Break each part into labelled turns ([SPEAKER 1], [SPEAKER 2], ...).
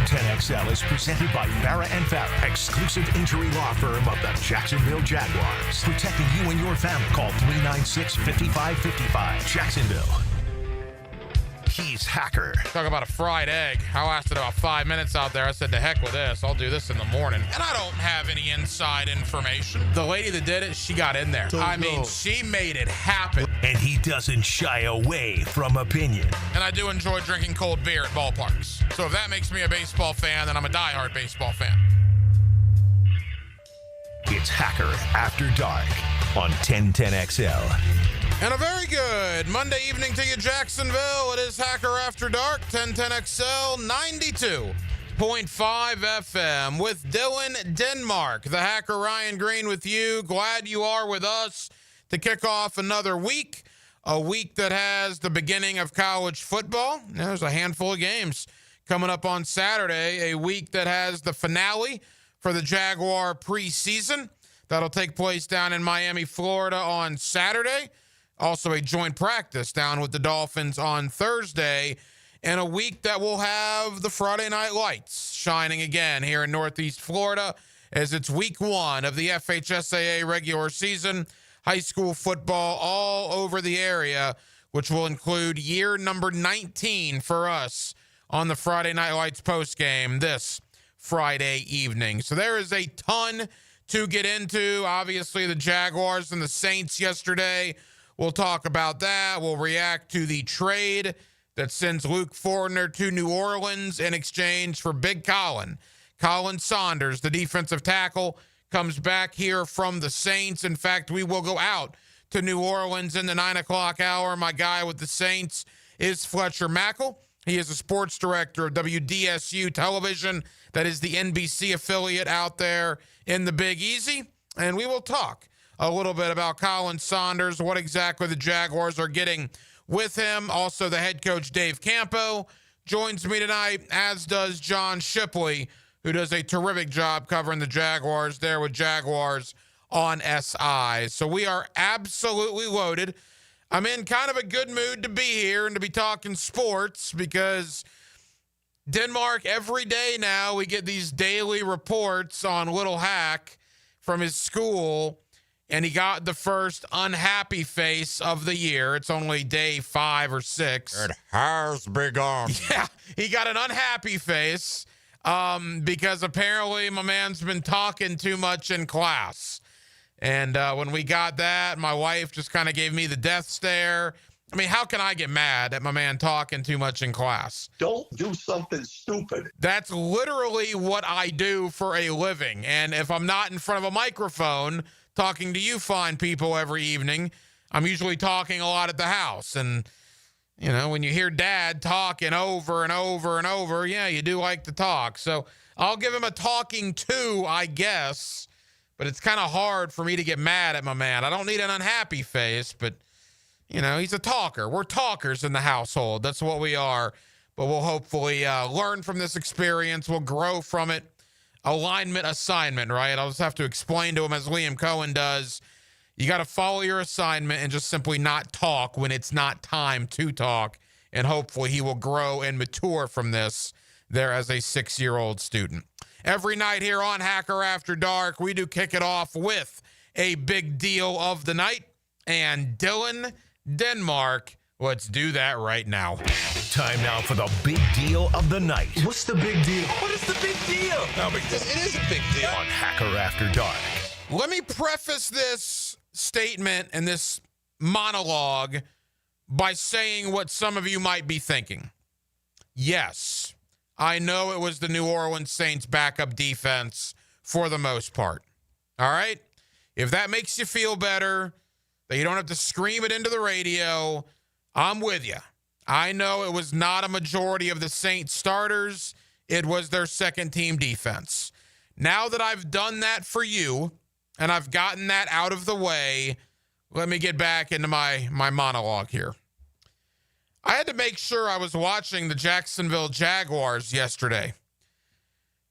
[SPEAKER 1] 1010XL is presented by Farah and Farah, exclusive injury law firm of the Jacksonville Jaguars. Protecting you and your family. Call 396-5555. Jacksonville. He's Hacker.
[SPEAKER 2] Talk about a fried egg. I lasted about 5 minutes out there. I said, to heck with this. I'll do this in the morning. And I don't have any inside information. The lady that did it, she got in there. She made it happen.
[SPEAKER 1] And he doesn't shy away from opinion.
[SPEAKER 2] And I do enjoy drinking cold beer at ballparks. So if that makes me a baseball fan, then I'm a diehard baseball fan.
[SPEAKER 1] It's Hacker After Dark on 1010XL.
[SPEAKER 2] And a very good Monday evening to you, Jacksonville. It is Hacker After Dark, 1010XL 92.5 FM with Dylan Denmark. The Hacker Ryan Green with you. Glad you are with us to kick off another week, a week that has the beginning of college football. There's a handful of games coming up on Saturday, a week that has the finale for the Jaguar preseason. That'll take place down in Miami, Florida on Saturday. Also a joint practice down with the Dolphins on Thursday, and a week that will have the Friday night lights shining again here in Northeast Florida as it's week one of the FHSAA regular season. High school football all over the area, which will include year number 19 for us on the Friday Night Lights postgame this Friday evening. So there is a ton to get into. Obviously, the Jaguars and the Saints yesterday. We'll talk about that. We'll react to the trade that sends Luke Fortner to New Orleans in exchange for Big Colin. Colin Saunders, the defensive tackle, comes back here from the Saints. In fact, we will go out to New Orleans in the 9 o'clock hour. My guy with the Saints is Fletcher Mack. He is a sports director of WDSU Television. That is the NBC affiliate out there in the Big Easy. And we will talk a little bit about Colin Saunders, what exactly the Jaguars are getting with him. Also, the head coach, Dave Campo, joins me tonight, as does John Shipley, who does a terrific job covering the Jaguars there with Jaguars on SI. So we are absolutely loaded. I'm in kind of a good mood to be here and to be talking sports because Denmark, every day now, we get these daily reports on Little Hack from his school, and he got the first unhappy face of the year. It's only day 5 or 6.
[SPEAKER 3] It has begun.
[SPEAKER 2] Yeah, he got an unhappy face because apparently my man's been talking too much in class. And when we got that, my wife just kind of gave me the death stare. I mean, how can I get mad at my man talking too much in class?
[SPEAKER 4] Don't do something stupid.
[SPEAKER 2] That's literally what I do for a living. And if I'm not in front of a microphone talking to you fine people every evening, I'm usually talking a lot at the house. And, you know, when you hear Dad talking over and over and over, yeah, you do like to talk. So I'll give him a talking to, I guess. But it's kind of hard for me to get mad at my man. I don't need an unhappy face, but, you know, he's a talker. We're talkers in the household. That's what we are. But we'll hopefully learn from this experience. We'll grow from it. Alignment assignment, right? I'll just have to explain to him, as Liam Cohen does, you got to follow your assignment and just simply not talk when it's not time to talk. And hopefully he will grow and mature from this there as a 6-year-old student. Every night here on Hacker After Dark, we do kick it off with a big deal of the night. And Dylan Denmark, let's do that right now.
[SPEAKER 1] Time now for the big deal of the night.
[SPEAKER 4] What's the big deal?
[SPEAKER 3] What is the big deal?
[SPEAKER 2] No big deal.
[SPEAKER 3] It is a big deal.
[SPEAKER 1] On Hacker After Dark.
[SPEAKER 2] Let me preface this statement and this monologue by saying what some of you might be thinking. Yes, I know it was the New Orleans Saints backup defense for the most part. All right? If that makes you feel better, that you don't have to scream it into the radio, I'm with you. I know it was not a majority of the Saints starters. It was their second-team defense. Now that I've done that for you and I've gotten that out of the way, let me get back into my monologue here. I had to make sure I was watching the Jacksonville Jaguars yesterday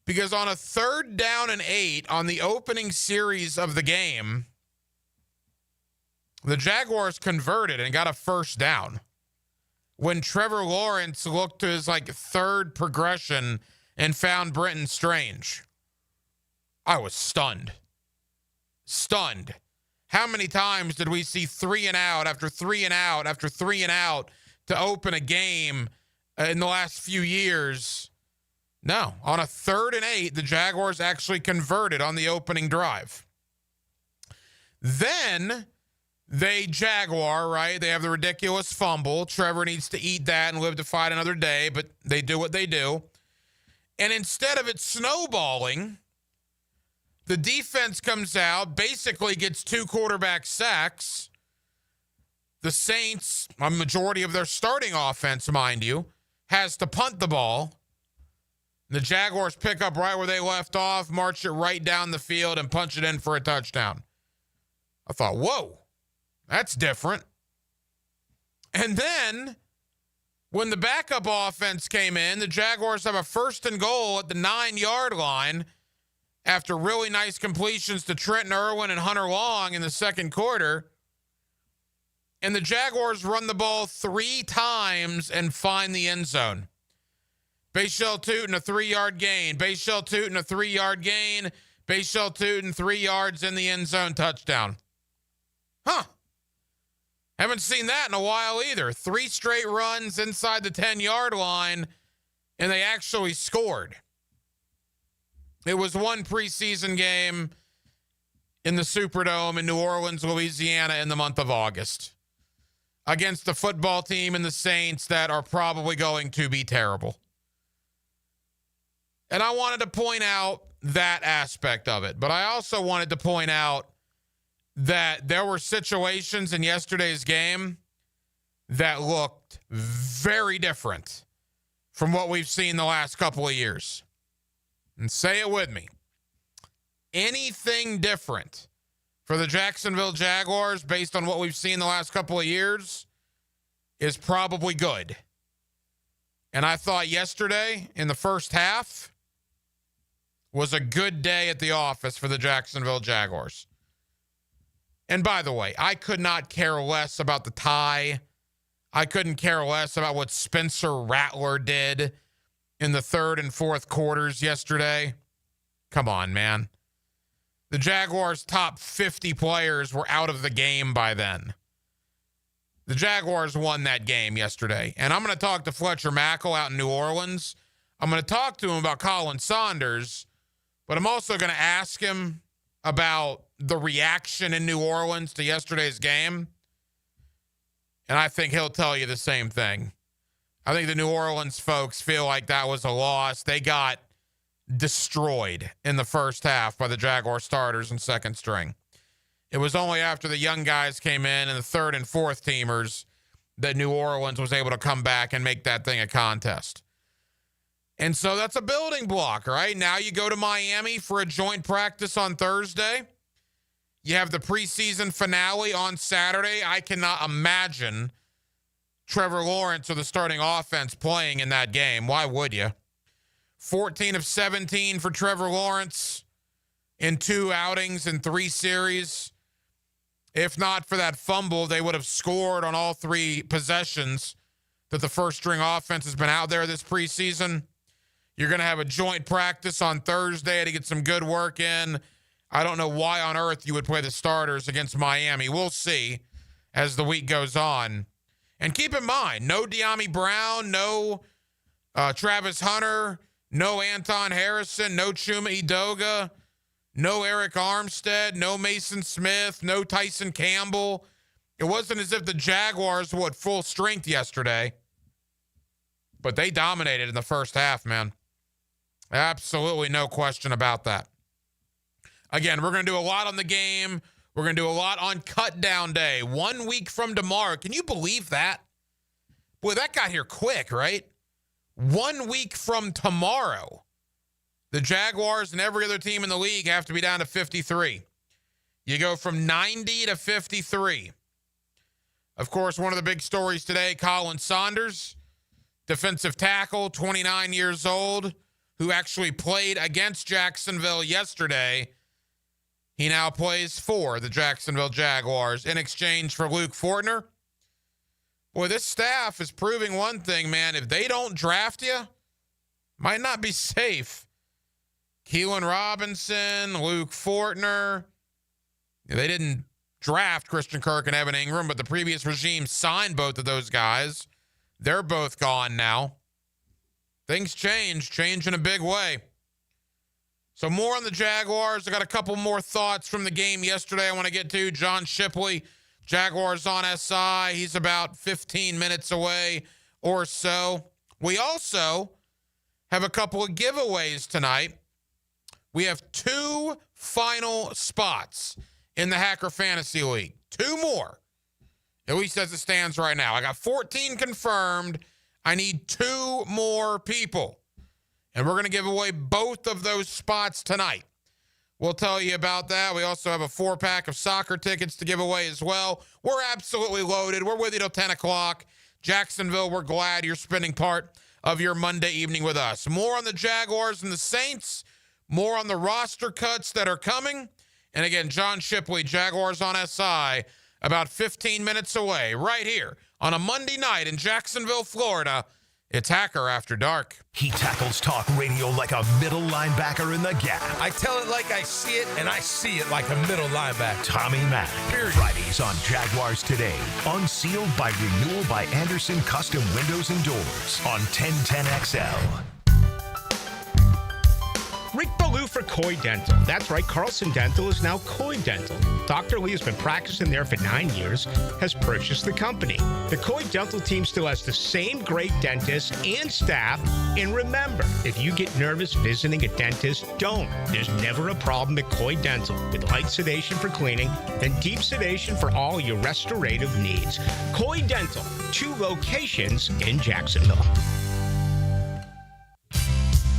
[SPEAKER 2] because on a 3rd down and 8 on the opening series of the game, the Jaguars converted and got a first down when Trevor Lawrence looked to his 3rd progression and found Brenton Strange. I was stunned. Stunned. How many times did we see 3 and out after 3 and out after 3 and out to open a game in the last few years? No. On a 3rd and 8, the Jaguars actually converted on the opening drive. Then they Jaguar, right? They have the ridiculous fumble. Trevor needs to eat that and live to fight another day, but they do what they do. And instead of it snowballing, the defense comes out, basically gets 2 quarterback sacks. The Saints, a majority of their starting offense, mind you, has to punt the ball. The Jaguars pick up right where they left off, march it right down the field, and punch it in for a touchdown. I thought, whoa, that's different. And then when the backup offense came in, the Jaguars have a 1st and goal at the 9-yard line after really nice completions to Trenton Irwin and Hunter Long in the second quarter. And the Jaguars run the ball 3 times and find the end zone. Bayshell Tootin, a 3-yard gain. Bayshell Tootin, a 3-yard gain. Bayshell Tootin, 3 yards in the end zone, touchdown. Huh. Haven't seen that in a while either. 3 straight runs inside the 10-yard line, and they actually scored. It was one preseason game in the Superdome in New Orleans, Louisiana in the month of August against the football team and the Saints that are probably going to be terrible. And I wanted to point out that aspect of it, but I also wanted to point out that there were situations in yesterday's game that looked very different from what we've seen the last couple of years. And say it with me. Anything different for the Jacksonville Jaguars based on what we've seen the last couple of years is probably good. And I thought yesterday in the first half was a good day at the office for the Jacksonville Jaguars. And by the way, I could not care less about the tie. I couldn't care less about what Spencer Rattler did in the 3rd and 4th quarters yesterday. Come on, man. The Jaguars' top 50 players were out of the game by then. The Jaguars won that game yesterday. And I'm going to talk to Fletcher Mack out in New Orleans. I'm going to talk to him about Colin Saunders, but I'm also going to ask him about the reaction in New Orleans to yesterday's game. And I think he'll tell you the same thing. I think the New Orleans folks feel like that was a loss. They got destroyed in the first half by the Jaguar starters and second string. It was only after the young guys came in and the 3rd and 4th teamers that New Orleans was able to come back and make that thing a contest. And so that's a building block, right? Now you go to Miami for a joint practice on Thursday. You have the preseason finale on Saturday. I cannot imagine Trevor Lawrence or the starting offense playing in that game. Why would you? 14 of 17 for Trevor Lawrence in 2 outings in 3 series. If not for that fumble, they would have scored on all 3 possessions that the first-string offense has been out there this preseason. You're going to have a joint practice on Thursday to get some good work in. I don't know why on earth you would play the starters against Miami. We'll see as the week goes on. And keep in mind, no De'Ami Brown, no Travis Hunter, no Anton Harrison, no Chuma Edoga, no Eric Armstead, no Mason Smith, no Tyson Campbell. It wasn't as if the Jaguars were at full strength yesterday, but they dominated in the first half, man. Absolutely no question about that. Again, we're going to do a lot on the game. We're going to do a lot on cut down day. 1 week from tomorrow. Can you believe that? Boy, that got here quick, right? 1 week from tomorrow, the Jaguars and every other team in the league have to be down to 53. You go from 90 to 53. Of course, one of the big stories today, Colin Saunders, defensive tackle, 29 years old, who actually played against Jacksonville yesterday. He now plays for the Jacksonville Jaguars in exchange for Luke Fortner. Boy, this staff is proving one thing, man. If they don't draft you, might not be safe. Keelan Robinson, Luke Fortner. They didn't draft Christian Kirk and Evan Ingram, but the previous regime signed both of those guys. They're both gone now. Things change in a big way. So more on the Jaguars. I got a couple more thoughts from the game yesterday I want to get to. John Shipley, Jaguars on SI. He's about 15 minutes away or so. We also have a couple of giveaways tonight. We have 2 final spots in the Hacker Fantasy League. 2 more, at least as it stands right now. I got 14 confirmed. I need 2 more people. And we're going to give away both of those spots tonight. We'll tell you about that. We also have a 4-pack of soccer tickets to give away as well. We're absolutely loaded. We're with you till 10 o'clock. Jacksonville, we're glad you're spending part of your Monday evening with us. More on the Jaguars and the Saints. More on the roster cuts that are coming. And again, John Shipley, Jaguars on SI, about 15 minutes away, right here on a Monday night in Jacksonville, Florida. It's Hacker After Dark.
[SPEAKER 1] He tackles talk radio like a middle linebacker in the gap.
[SPEAKER 3] I tell it like I see it, and I see it like a middle linebacker.
[SPEAKER 1] Tommy Mack. Fridays on Jaguars Today. Unsealed by Renewal by Anderson Custom Windows and Doors on 1010XL.
[SPEAKER 5] Rick Ballou for Coy Dental. That's right, Carlson Dental is now Coy Dental. Dr. Lee has been practicing there for 9 years, has purchased the company. The Coy Dental team still has the same great dentist and staff. And remember, if you get nervous visiting a dentist, don't. There's never a problem at Coy Dental with light sedation for cleaning and deep sedation for all your restorative needs. Coy Dental, 2 locations in Jacksonville.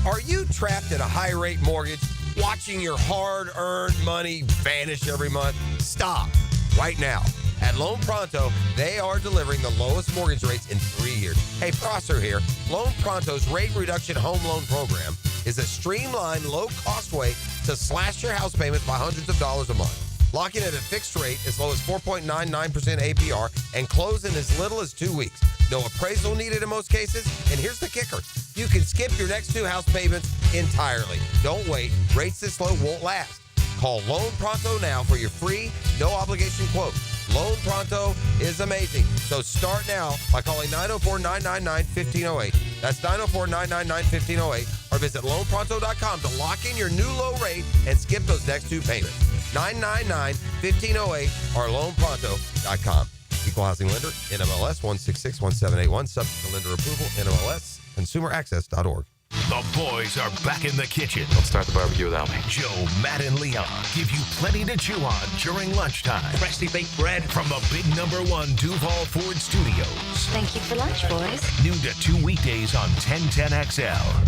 [SPEAKER 3] Are you trapped in a high-rate mortgage, watching your hard-earned money vanish every month? Stop right now. At Loan Pronto, they are delivering the lowest mortgage rates in 3 years. Hey, Prosser here. Loan Pronto's rate reduction home loan program is a streamlined, low-cost way to slash your house payment by hundreds of dollars a month. Lock in at a fixed rate as low as 4.99% APR and close in as little as 2 weeks. No appraisal needed in most cases. And here's the kicker. You can skip your next 2 house payments entirely. Don't wait. Rates this low won't last. Call Loan Pronto now for your free, no-obligation quote. Loan Pronto is amazing. So start now by calling 904-999-1508. That's 904-999-1508. Or visit loanpronto.com to lock in your new low rate and skip those next 2 payments. 999-1508 or loanpronto.com. Equal housing lender, NMLS 1661781, subject to lender approval, NMLS, consumeraccess.org.
[SPEAKER 1] The boys are back in the kitchen.
[SPEAKER 6] Don't start the barbecue without me.
[SPEAKER 1] Joe, Matt, and Leon give you plenty to chew on during lunchtime.
[SPEAKER 5] Freshly baked bread.
[SPEAKER 1] From the big #1 Duval Ford Studios.
[SPEAKER 7] Thank you for lunch, boys.
[SPEAKER 1] Noon to 2 weekdays on 1010XL.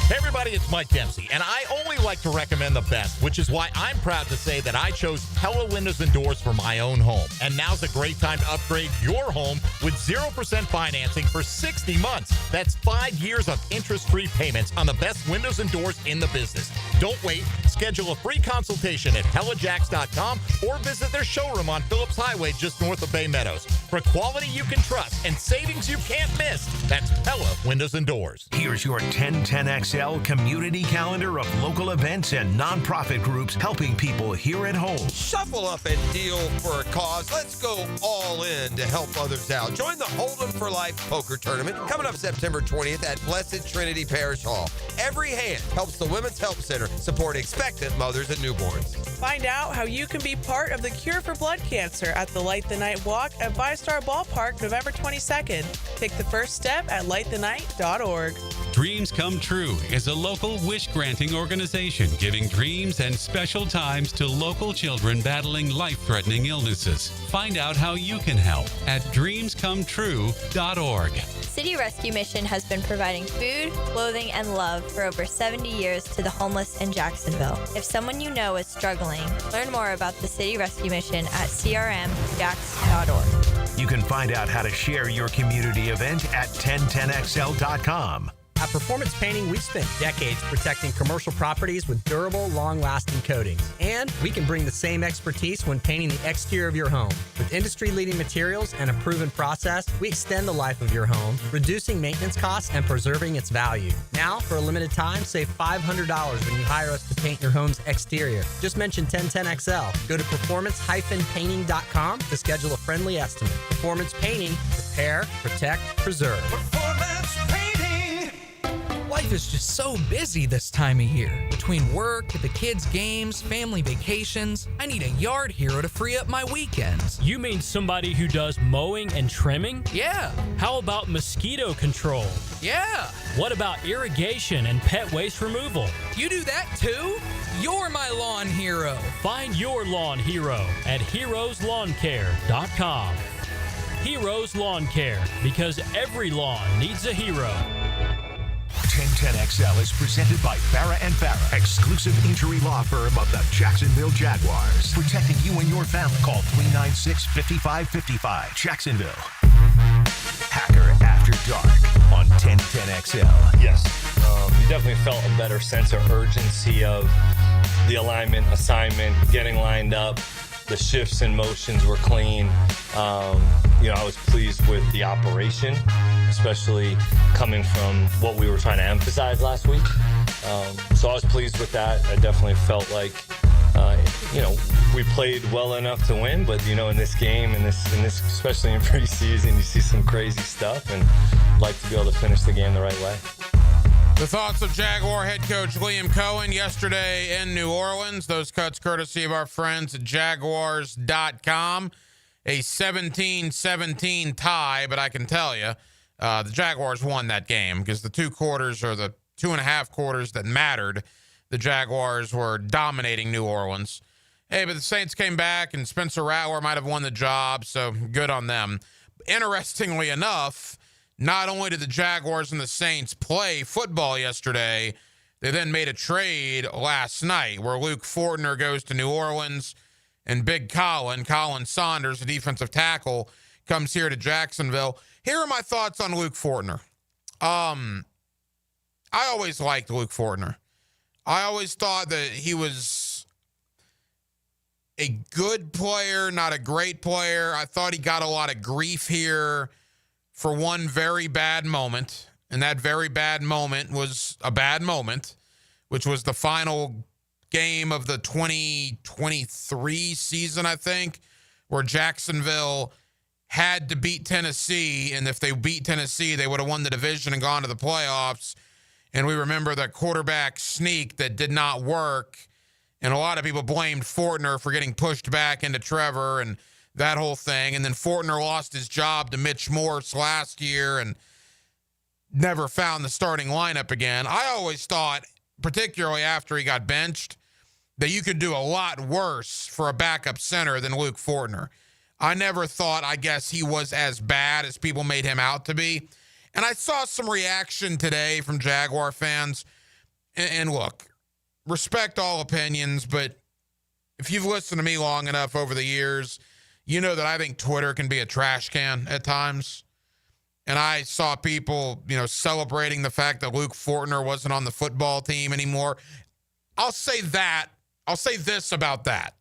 [SPEAKER 8] Hey everybody, it's Mike Dempsey, and I only like to recommend the best, which is why I'm proud to say that I chose Pella Windows and Doors for my own home. And now's a great time to upgrade your home with 0% financing for 60 months. That's 5 years of interest-free payments on the best windows and doors in the business. Don't wait. Schedule a free consultation at PellaJacks.com or visit their showroom on Phillips Highway just north of Bay Meadows. For quality you can trust and savings you can't miss, that's Pella Windows and Doors.
[SPEAKER 1] Here's your 1010XL community calendar of local events and nonprofit groups helping people here at home.
[SPEAKER 3] Shuffle up and deal for a cause. Let's go all in to help others out. Join the Hold'em for Life poker tournament coming up September 20th at Blessed Trinity Parish Hall. Every hand helps the Women's Help Center support expectant mothers and newborns.
[SPEAKER 9] Find out how you can be part of the cure for blood cancer at the Light the Night Walk at ViStar Ballpark November 22nd. Take the first step at lightthenight.org.
[SPEAKER 10] Dreams Come True is a local wish-granting organization giving dreams and special times to local children battling life-threatening illnesses. Find out how you can help at dreamscometrue.org.
[SPEAKER 7] City Rescue Mission has been providing food, clothing, and love for over 70 years to the homeless in Jacksonville. If someone you know is struggling, learn more about the City Rescue Mission at crmjax.org.
[SPEAKER 1] You can find out how to share your community event at 1010XL.com.
[SPEAKER 6] At Performance Painting, we've spent decades protecting commercial properties with durable, long-lasting coatings. And we can bring the same expertise when painting the exterior of your home. With industry-leading materials and a proven process, we extend the life of your home, reducing maintenance costs and preserving its value. Now, for a limited time, save $500 when you hire us to paint your home's exterior. Just mention 1010XL. Go to performancepainting.com to schedule a friendly estimate. Performance Painting. Repair, protect, preserve.
[SPEAKER 11] Performance Painting. Life is just so busy this time of year. Between work, the kids' games, family vacations, I need a yard hero to free up my weekends.
[SPEAKER 12] You mean somebody who does mowing and trimming?
[SPEAKER 11] Yeah.
[SPEAKER 12] How about mosquito control?
[SPEAKER 11] Yeah.
[SPEAKER 12] What about irrigation and pet waste removal?
[SPEAKER 11] You do that too? You're my lawn hero.
[SPEAKER 12] Find your lawn hero at heroeslawncare.com. Heroes Lawn Care, because every lawn needs a hero.
[SPEAKER 1] 1010XL is presented by Farah and Farah, exclusive injury law firm of the Jacksonville Jaguars. Protecting you and your family. Call 396-5555. Jacksonville. Hacker After Dark on 1010XL.
[SPEAKER 13] Yes, you definitely felt a better sense of urgency of the alignment, assignment, getting lined up. The shifts and motions were clean. I was pleased with the operation, especially coming from what we were trying to emphasize last week. So I was pleased with that. I definitely felt like, we played well enough to win, but in this game, in this, especially in preseason, you see some crazy stuff, and I'd like to be able to finish the game the right way.
[SPEAKER 2] The thoughts of Jaguar head coach Liam Cohen yesterday in New Orleans. Those cuts courtesy of our friends at Jaguars.com. A 17-17 tie, but I can tell you the Jaguars won that game because the 2 quarters or the 2.5 quarters that mattered, the Jaguars were dominating New Orleans. Hey, but the Saints came back, and Spencer Rattler might have won the job, so good on them. Interestingly enough, not only did the Jaguars and the Saints play football yesterday, they then made a trade last night where Luke Fortner goes to New Orleans and Big Colin Saunders, the defensive tackle, comes here to Jacksonville. Here are my thoughts on Luke Fortner. I always liked Luke Fortner. I always thought that he was a good player, not a great player. I thought he got a lot of grief here for one very bad moment, and that very bad moment was a bad moment, which was the final game of the 2023 season, I think, where Jacksonville had to beat Tennessee, and if they beat Tennessee, they would have won the division and gone to the playoffs. And we remember that quarterback sneak that did not work, and a lot of people blamed Fortner for getting pushed back into Trevor and that whole thing. And then Fortner lost his job to Mitch Morse last year and never found the starting lineup again. I always thought, particularly after he got benched, that you could do a lot worse for a backup center than Luke Fortner. I never thought, I guess, he was as bad as people made him out to be. And I saw some reaction today from Jaguar fans. And look, respect all opinions, but if you've listened to me long enough over the years, you know that I think Twitter can be a trash can at times. And I saw people, celebrating the fact that Luke Fortner wasn't on the football team anymore. I'll say this about that.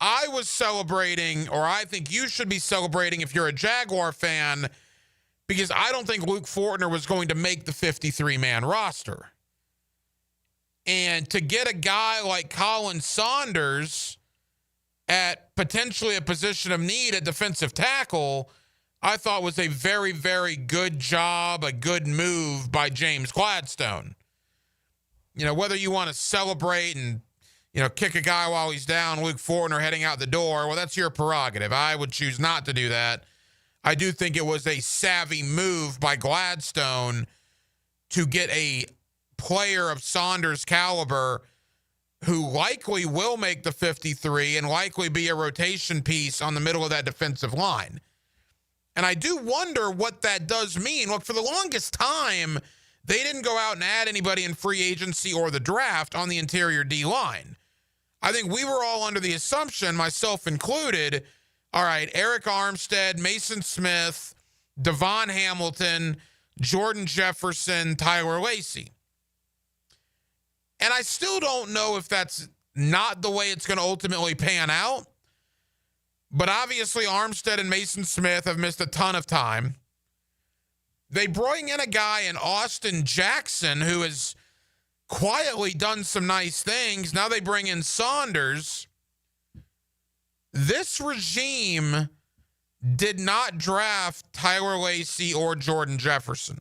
[SPEAKER 2] I was celebrating, or I think you should be celebrating if you're a Jaguar fan, because I don't think Luke Fortner was going to make the 53-man roster. And to get a guy like Colin Saunders at potentially a position of need at defensive tackle, I thought was a very, very good job, a good move by James Gladstone. Whether you want to celebrate and, kick a guy while he's down, Luke Fortner heading out the door, well, that's your prerogative. I would choose not to do that. I do think it was a savvy move by Gladstone to get a player of Saunders' caliber who likely will make the 53 and likely be a rotation piece on the middle of that defensive line. And I do wonder what that does mean. Look, for the longest time, they didn't go out and add anybody in free agency or the draft on the interior D-line. I think we were all under the assumption, myself included, all right, Eric Armstead, Mason Smith, Devon Hamilton, Jordan Jefferson, Tyler Lacey. And I still don't know if that's not the way it's going to ultimately pan out. But obviously Armstead and Mason Smith have missed a ton of time. They bring in a guy in Austin Jackson who has quietly done some nice things. Now they bring in Saunders. This regime did not draft Tyler Lacey or Jordan Jefferson.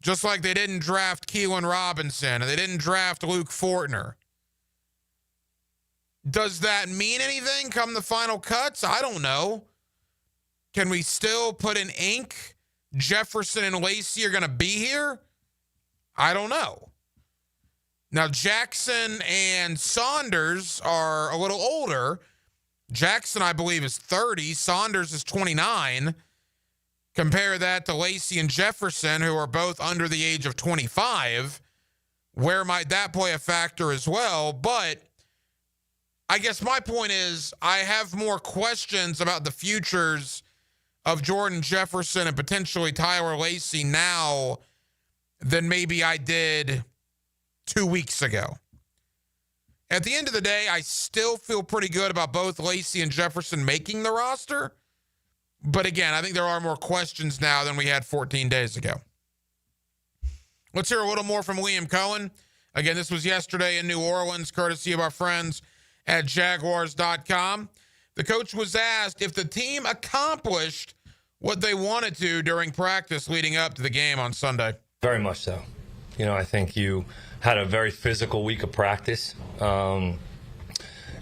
[SPEAKER 2] Just like they didn't draft Keelan Robinson and they didn't draft Luke Fortner. Does that mean anything come the final cuts? I don't know. Can we still put in ink Jefferson and Lacey are going to be here? I don't know. Now, Jackson and Saunders are a little older. Jackson, I believe, is 30. Saunders is 29. Compare that to Lacey and Jefferson, who are both under the age of 25. Where might that play a factor as well? But I guess my point is I have more questions about the futures of Jordan Jefferson and potentially Tyler Lacey now than maybe I did 2 weeks ago. At the end of the day, I still feel pretty good about both Lacey and Jefferson making the roster. But again, I think there are more questions now than we had 14 days ago. Let's hear a little more from Liam Cohen. Again, this was yesterday in New Orleans, courtesy of our friends at Jaguars.com. The coach was asked if the team accomplished what they wanted to during practice leading up to the game on Sunday.
[SPEAKER 13] Very much so. You know, I think you had a very physical week of practice, and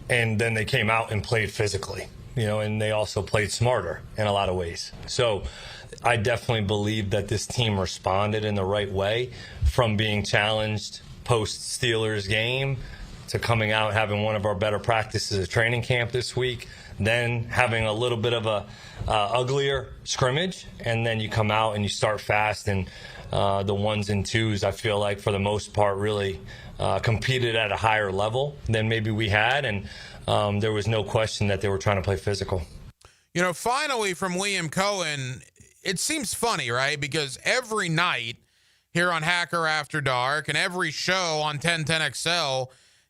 [SPEAKER 13] then they came out and played physically, you know, and they also played smarter in a lot of ways. So I definitely believe that this team responded in the right way, from being challenged post-Steelers game to coming out having one of our better practices at training camp this week, then having a little bit of a uglier scrimmage, and then you come out and you start fast, and the ones and twos, I feel like for the most part really competed at a higher level than maybe we had, and there was no question that they were trying to play physical.
[SPEAKER 2] You know, finally from Liam Cohen, it seems funny, right? Because every night here on Hacker After Dark and every show on 1010XL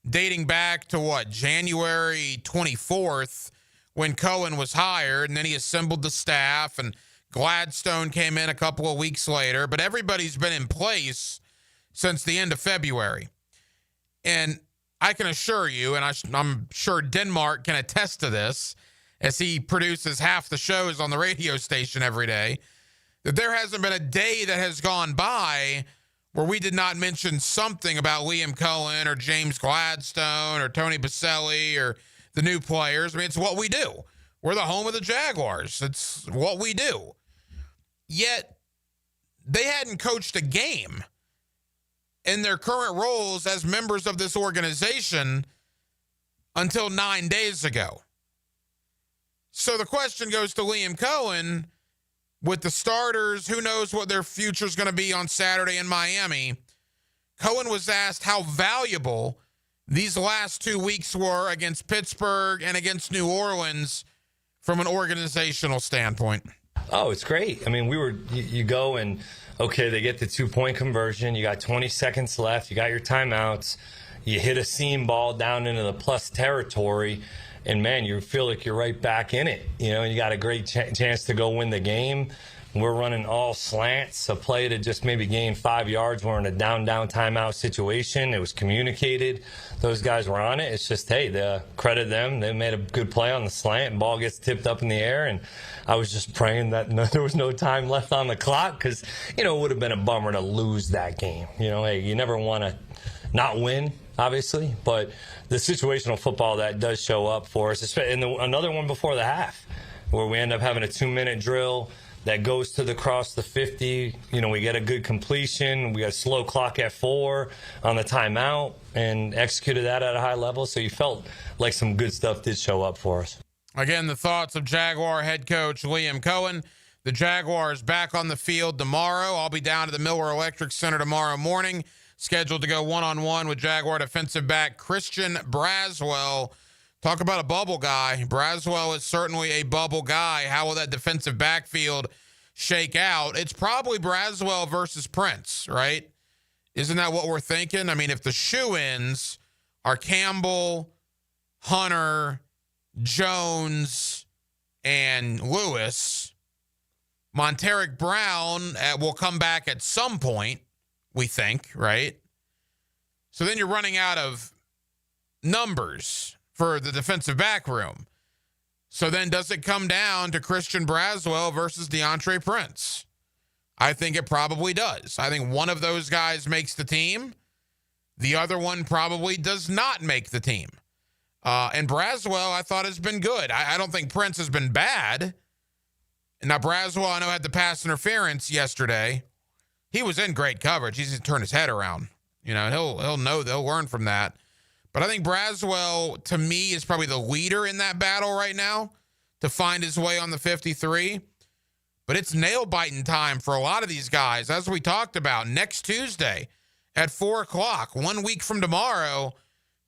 [SPEAKER 2] dating back to January 24th when Cohen was hired, and then he assembled the staff and Gladstone came in a couple of weeks later, but everybody's been in place since the end of February. And I can assure you, and I'm sure Denmark can attest to this, as he produces half the shows on the radio station every day, that there hasn't been a day that has gone by where we did not mention something about Liam Cohen or James Gladstone or Tony Baselli or the new players. I mean, it's what we do. We're the home of the Jaguars. It's what we do. Yet, they hadn't coached a game in their current roles as members of this organization until 9 days ago. So the question goes to Liam Cohen, with the starters, who knows what their future is going to be on Saturday in Miami. Cohen was asked how valuable these last 2 weeks were against Pittsburgh and against New Orleans from an organizational standpoint.
[SPEAKER 13] Oh, it's great. I mean, you go and, okay, they get the 2-point conversion. You got 20 seconds left. You got your timeouts. You hit a seam ball down into the plus territory. And, man, you feel like you're right back in it. You know, you got a great chance to go win the game. We're running all slants, a play to just maybe gain 5 yards. We're in a down timeout situation. It was communicated. Those guys were on it. It's just, hey, credit them. They made a good play on the slant, and ball gets tipped up in the air. And I was just praying that there was no time left on the clock, because, you know, it would have been a bummer to lose that game. You know, hey, you never want to not win, obviously, but the situational football that does show up for us, and another one before the half, where we end up having a 2-minute drill that goes to the cross the 50. You know, we get a good completion. We got a slow clock at 4 on the timeout and executed that at a high level. So you felt like some good stuff did show up for us.
[SPEAKER 2] Again, the thoughts of Jaguar head coach Liam Cohen. The Jaguars back on the field tomorrow. I'll be down at the Miller Electric Center tomorrow morning, scheduled to go one-on-one with Jaguar defensive back Christian Braswell. Talk about a bubble guy. Braswell is certainly a bubble guy. How will that defensive backfield shake out, it's probably Braswell versus Prince, right? Isn't that what we're thinking? I mean, if the shoo-ins are Campbell, Hunter, Jones, and Lewis, Monteric Brown will come back at some point, we think, right? So then you're running out of numbers for the defensive back room. So then does it come down to Christian Braswell versus DeAndre Prince? I think it probably does. I think one of those guys makes the team. The other one probably does not make the team. And Braswell, I thought, has been good. I don't think Prince has been bad. Now, Braswell, I know, had the pass interference yesterday. He was in great coverage. He's going to turn his head around. You know, he'll know, they'll learn from that. But I think Braswell, to me, is probably the leader in that battle right now to find his way on the 53. But it's nail-biting time for a lot of these guys. As we talked about, next Tuesday at 4 o'clock, 1 week from tomorrow,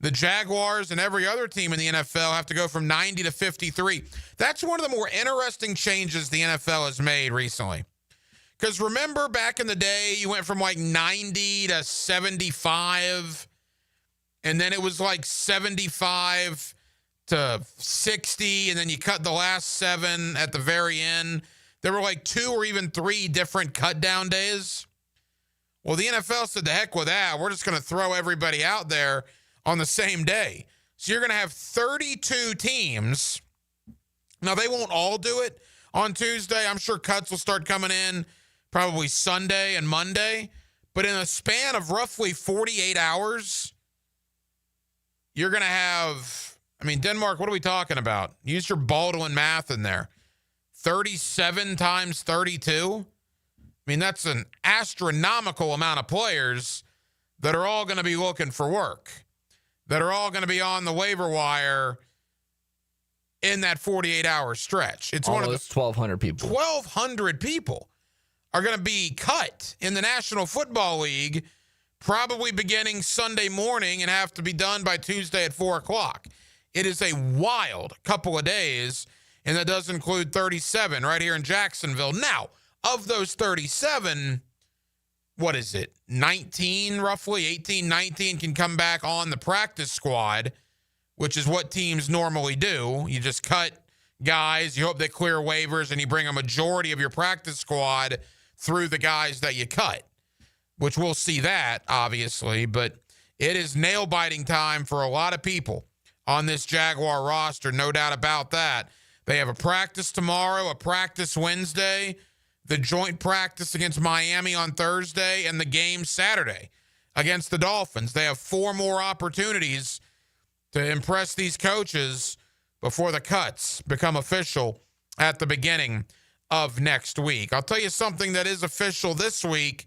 [SPEAKER 2] the Jaguars and every other team in the NFL have to go from 90 to 53. That's one of the more interesting changes the NFL has made recently. Because remember back in the day, you went from like 90 to 75, and then it was like 75 to 60, and then you cut the last 7 at the very end. There were like 2 or even 3 different cut down days. Well, the NFL said, the heck with that. We're just going to throw everybody out there on the same day. So you're going to have 32 teams. Now, they won't all do it on Tuesday. I'm sure cuts will start coming in probably Sunday and Monday. But in a span of roughly 48 hours, you're going to have, I mean, Denmark, what are we talking about? Use your Baldwin math in there. 37 times 32. I mean, that's an astronomical amount of players that are all going to be looking for work, that are all going to be on the waiver wire in that 48-hour stretch. It's
[SPEAKER 14] almost 1,200 people.
[SPEAKER 2] 1,200 people are going to be cut in the National Football League, probably beginning Sunday morning and have to be done by Tuesday at 4 o'clock. It is a wild couple of days, and that does include 37 right here in Jacksonville. Now, of those 37, what is it? 19, roughly 18, 19 can come back on the practice squad, which is what teams normally do. You just cut guys, you hope they clear waivers, and you bring a majority of your practice squad through the guys that you cut, which we'll see that, obviously. But it is nail-biting time for a lot of people on this Jaguar roster, no doubt about that. They have a practice tomorrow, a practice Wednesday, the joint practice against Miami on Thursday, and the game Saturday against the Dolphins. They have 4 more opportunities to impress these coaches before the cuts become official at the beginning of next week. I'll tell you something that is official this week,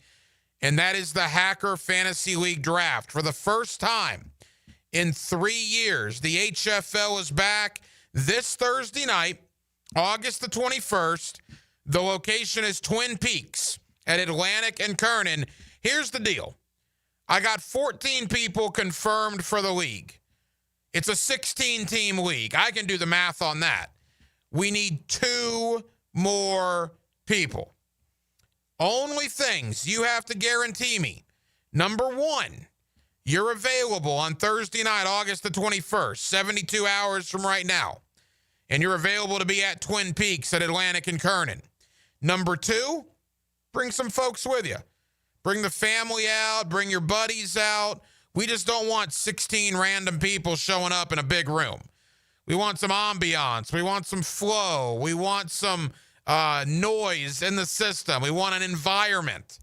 [SPEAKER 2] and that is the Hacker Fantasy League Draft. For the first time in 3 years, the HFL is back this Thursday night, August the 21st. The location is Twin Peaks at Atlantic and Kernan. Here's the deal. I got 14 people confirmed for the league. It's a 16-team league. I can do the math on that. We need 2 more people. Only things you have to guarantee me. Number 1, you're available on Thursday night, August the 21st, 72 hours from right now. And you're available to be at Twin Peaks at Atlantic and Kernan. Number 2, bring some folks with you. Bring the family out. Bring your buddies out. We just don't want 16 random people showing up in a big room. We want some ambiance. We want some flow. We want some noise in the system. We want an environment.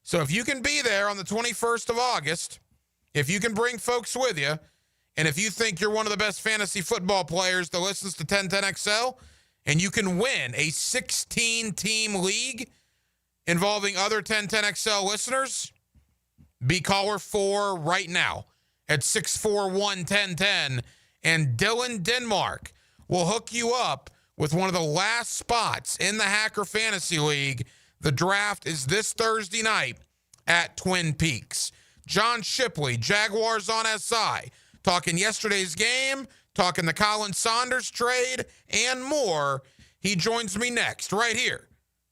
[SPEAKER 2] So if you can be there on the 21st of August, if you can bring folks with you, and if you think you're one of the best fantasy football players that listens to 1010XL, and you can win a 16-team league involving other 1010XL listeners, be caller 4 right now at 641-1010, and Dylan Denmark will hook you up with one of the last spots in the Hacker Fantasy League. The draft is this Thursday night at Twin Peaks. John Shipley, Jaguars on SI, talking yesterday's game, talking the Colin Saunders trade, and more. He joins me next right here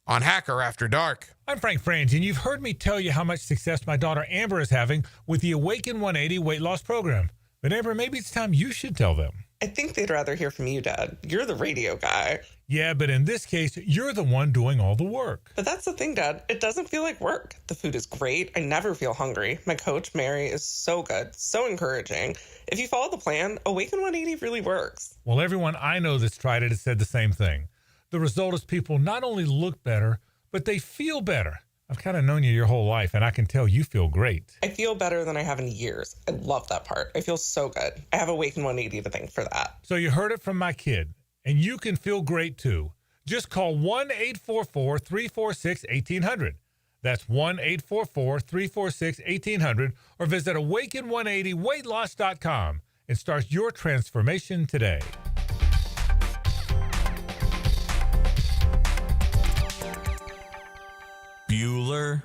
[SPEAKER 2] on Hacker After Dark.
[SPEAKER 14] I'm Frank Franz, and you've heard me tell you how much success my daughter Amber is having with the Awaken 180 weight loss program. But Amber, maybe it's time you should tell them.
[SPEAKER 15] I think they'd rather hear from you, Dad. You're the radio guy.
[SPEAKER 14] Yeah, but in this case, you're the one doing all the work.
[SPEAKER 15] But that's the thing, Dad. It doesn't feel like work. The food is great. I never feel hungry. My coach, Mary, is so good, so encouraging. If you follow the plan, Awaken 180 really works.
[SPEAKER 14] Well, everyone I know that's tried it has said the same thing. The result is people not only look better, but they feel better. I've kind of known you your whole life, and I can tell you feel great.
[SPEAKER 15] I feel better than I have in years. I love that part. I feel so good. I have Awaken 180 to thank for that.
[SPEAKER 14] So you heard it from my kid, and you can feel great too. Just call 1-844-346-1800. That's 1-844-346-1800, or visit awaken180weightloss.com and start your transformation today.
[SPEAKER 16] Bueller.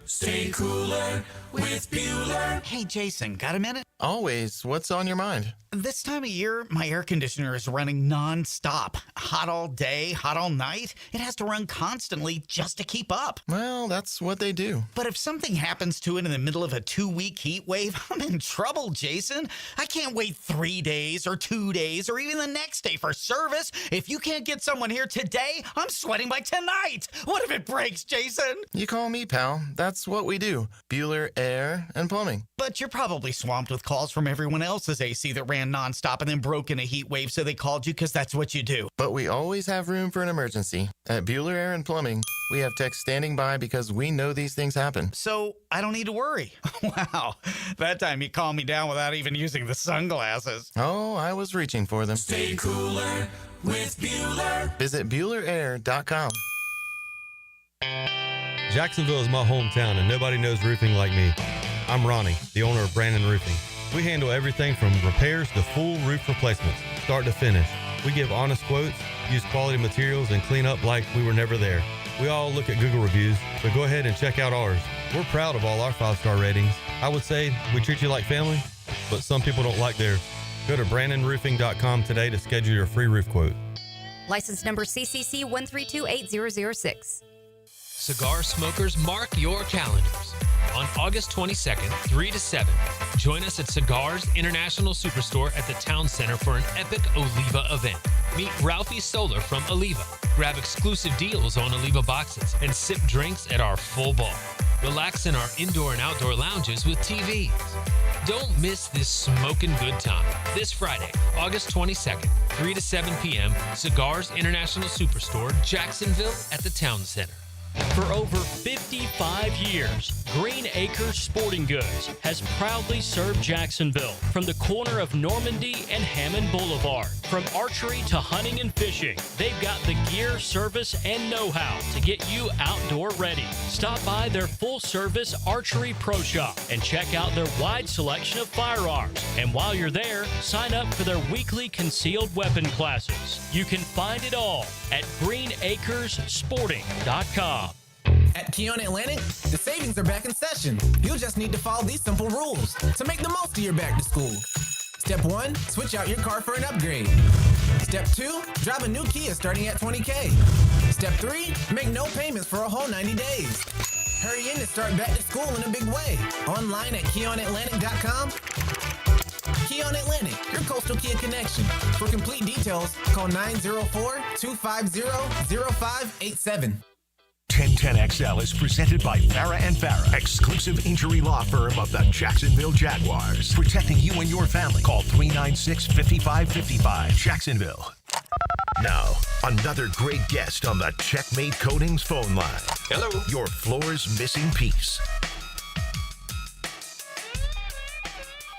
[SPEAKER 16] Stay cooler with Bueller.
[SPEAKER 17] Hey, Jason, got a minute?
[SPEAKER 18] Always. What's on your mind?
[SPEAKER 17] This time of year, my air conditioner is running non-stop. Hot all day, hot all night. It has to run constantly just to keep up.
[SPEAKER 18] Well, that's what they do.
[SPEAKER 17] But if something happens to it in the middle of a 2-week heat wave, I'm in trouble, Jason. I can't wait 3 days or 2 days or even the next day for service. If you can't get someone here today, I'm sweating by tonight. What if it breaks, Jason?
[SPEAKER 18] You call me, pal. That's what we do. Bueller Air and Plumbing.
[SPEAKER 17] But you're probably swamped with calls from everyone else's AC that ran nonstop and then broke in a heat wave, so they called you because that's what you do.
[SPEAKER 18] But we always have room for an emergency. At Bueller Air and Plumbing, we have techs standing by because we know these things happen.
[SPEAKER 17] So I don't need to worry. Wow. That time you calmed me down without even using the sunglasses.
[SPEAKER 18] Oh, I was reaching for them.
[SPEAKER 16] Stay cooler with Bueller.
[SPEAKER 18] Visit BuellerAir.com.
[SPEAKER 19] Jacksonville is my hometown, and nobody knows roofing like me. I'm Ronnie, the owner of Brandon Roofing. We handle everything from repairs to full roof replacements, start to finish. We give honest quotes, use quality materials, and clean up like we were never there. We all look at Google reviews, so go ahead and check out ours. We're proud of all our 5-star ratings. I would say we treat you like family, but some people don't like theirs. Go to BrandonRoofing.com today to schedule your free roof quote.
[SPEAKER 20] License number CCC 1328006.
[SPEAKER 21] Cigar smokers, mark your calendars. On August 22nd, 3 to 7, join us at Cigars International Superstore at the Town Center for an epic Oliva event. Meet Ralphie Solar from Oliva. Grab exclusive deals on Oliva boxes and sip drinks at our full bar. Relax in our indoor and outdoor lounges with TVs. Don't miss this smoking good time. This Friday, August 22nd, 3 to 7 p.m., Cigars International Superstore, Jacksonville at the Town Center.
[SPEAKER 12] For over 55 years, Green Acres Sporting Goods has proudly served Jacksonville from the corner of Normandy and Hammond Boulevard. From archery to hunting and fishing, they've got the gear, service, and know-how to get you outdoor ready. Stop by their full-service archery pro shop and check out their wide selection of firearms. And while you're there, sign up for their weekly concealed weapon classes. You can find it all at greenacresporting.com.
[SPEAKER 22] At Keon Atlantic, the savings are back in session. You'll just need to follow these simple rules to make the most of your back to school. Step 1, switch out your car for an upgrade. Step 2, drive a new Kia starting at $20K. Step 3, make no payments for a whole 90 days. Hurry in to start back to school in a big way. Online at KeonAtlantic.com. Keon Atlantic, your coastal Kia connection. For complete details, call 904-250-0587.
[SPEAKER 1] 1010XL is presented by Farah and Farah, exclusive injury law firm of the Jacksonville Jaguars. Protecting you and your family. Call 396-5555, Jacksonville. Now, another great guest on the Checkmate Coatings phone line. Hello. Your floor's missing piece.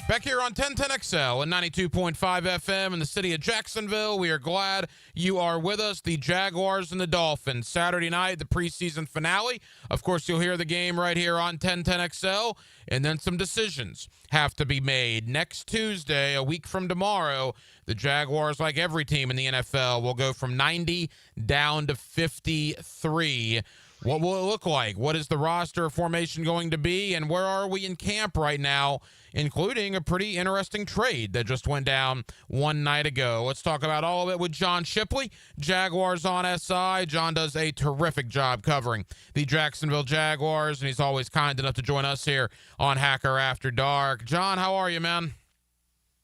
[SPEAKER 2] Back here on 1010XL and 92.5 FM in the city of Jacksonville. We are glad you are with us. The Jaguars and the Dolphins. Saturday night, the preseason finale. Of course, you'll hear the game right here on 1010XL. And then some decisions have to be made. Next Tuesday, a week from tomorrow, the Jaguars, like every team in the NFL, will go from 90 down to 53. What will it look like? What is the roster formation going to be? And where are we in camp right now, including a pretty interesting trade that just went down one night ago? Let's talk about all of it with John Shipley, Jaguars on SI. John does a terrific job covering the Jacksonville Jaguars, and he's always kind enough to join us here on Hacker After Dark. John, how are you, man?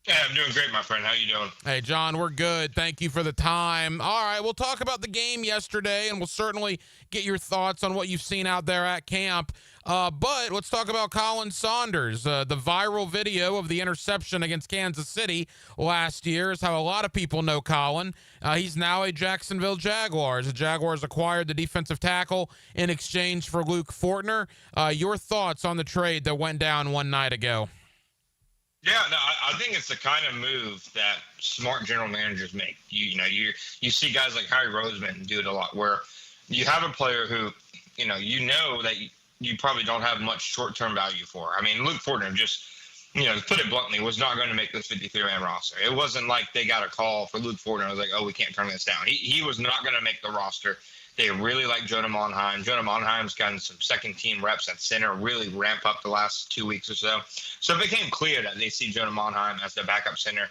[SPEAKER 4] Yeah, I'm doing great, my friend. How you doing?
[SPEAKER 2] Hey, John, we're good. Thank you for the time. All right, we'll talk about the game yesterday, and we'll certainly get your thoughts on what you've seen out there at camp. But let's talk about Colin Saunders. The viral video of the interception against Kansas City last year is how a lot of people know Colin. He's now a Jacksonville Jaguars. The Jaguars acquired the defensive tackle in exchange for Luke Fortner. Your thoughts on the trade that went down one night ago?
[SPEAKER 4] Yeah, no, I think it's the kind of move that smart general managers make. You see guys like Harry Roseman do it a lot, where you have a player who, you know that you probably don't have much short-term value for. I mean, Luke Fortner just, to put it bluntly, was not going to make this 53-man roster. It wasn't like they got a call for Luke Fortner. I was like, oh, we can't turn this down. He was not going to make the roster. They really like Jonah Monheim. Jonah Monheim's gotten some second-team reps at center, really ramp up the last 2 weeks or so. So it became clear that they see Jonah Monheim as their backup center.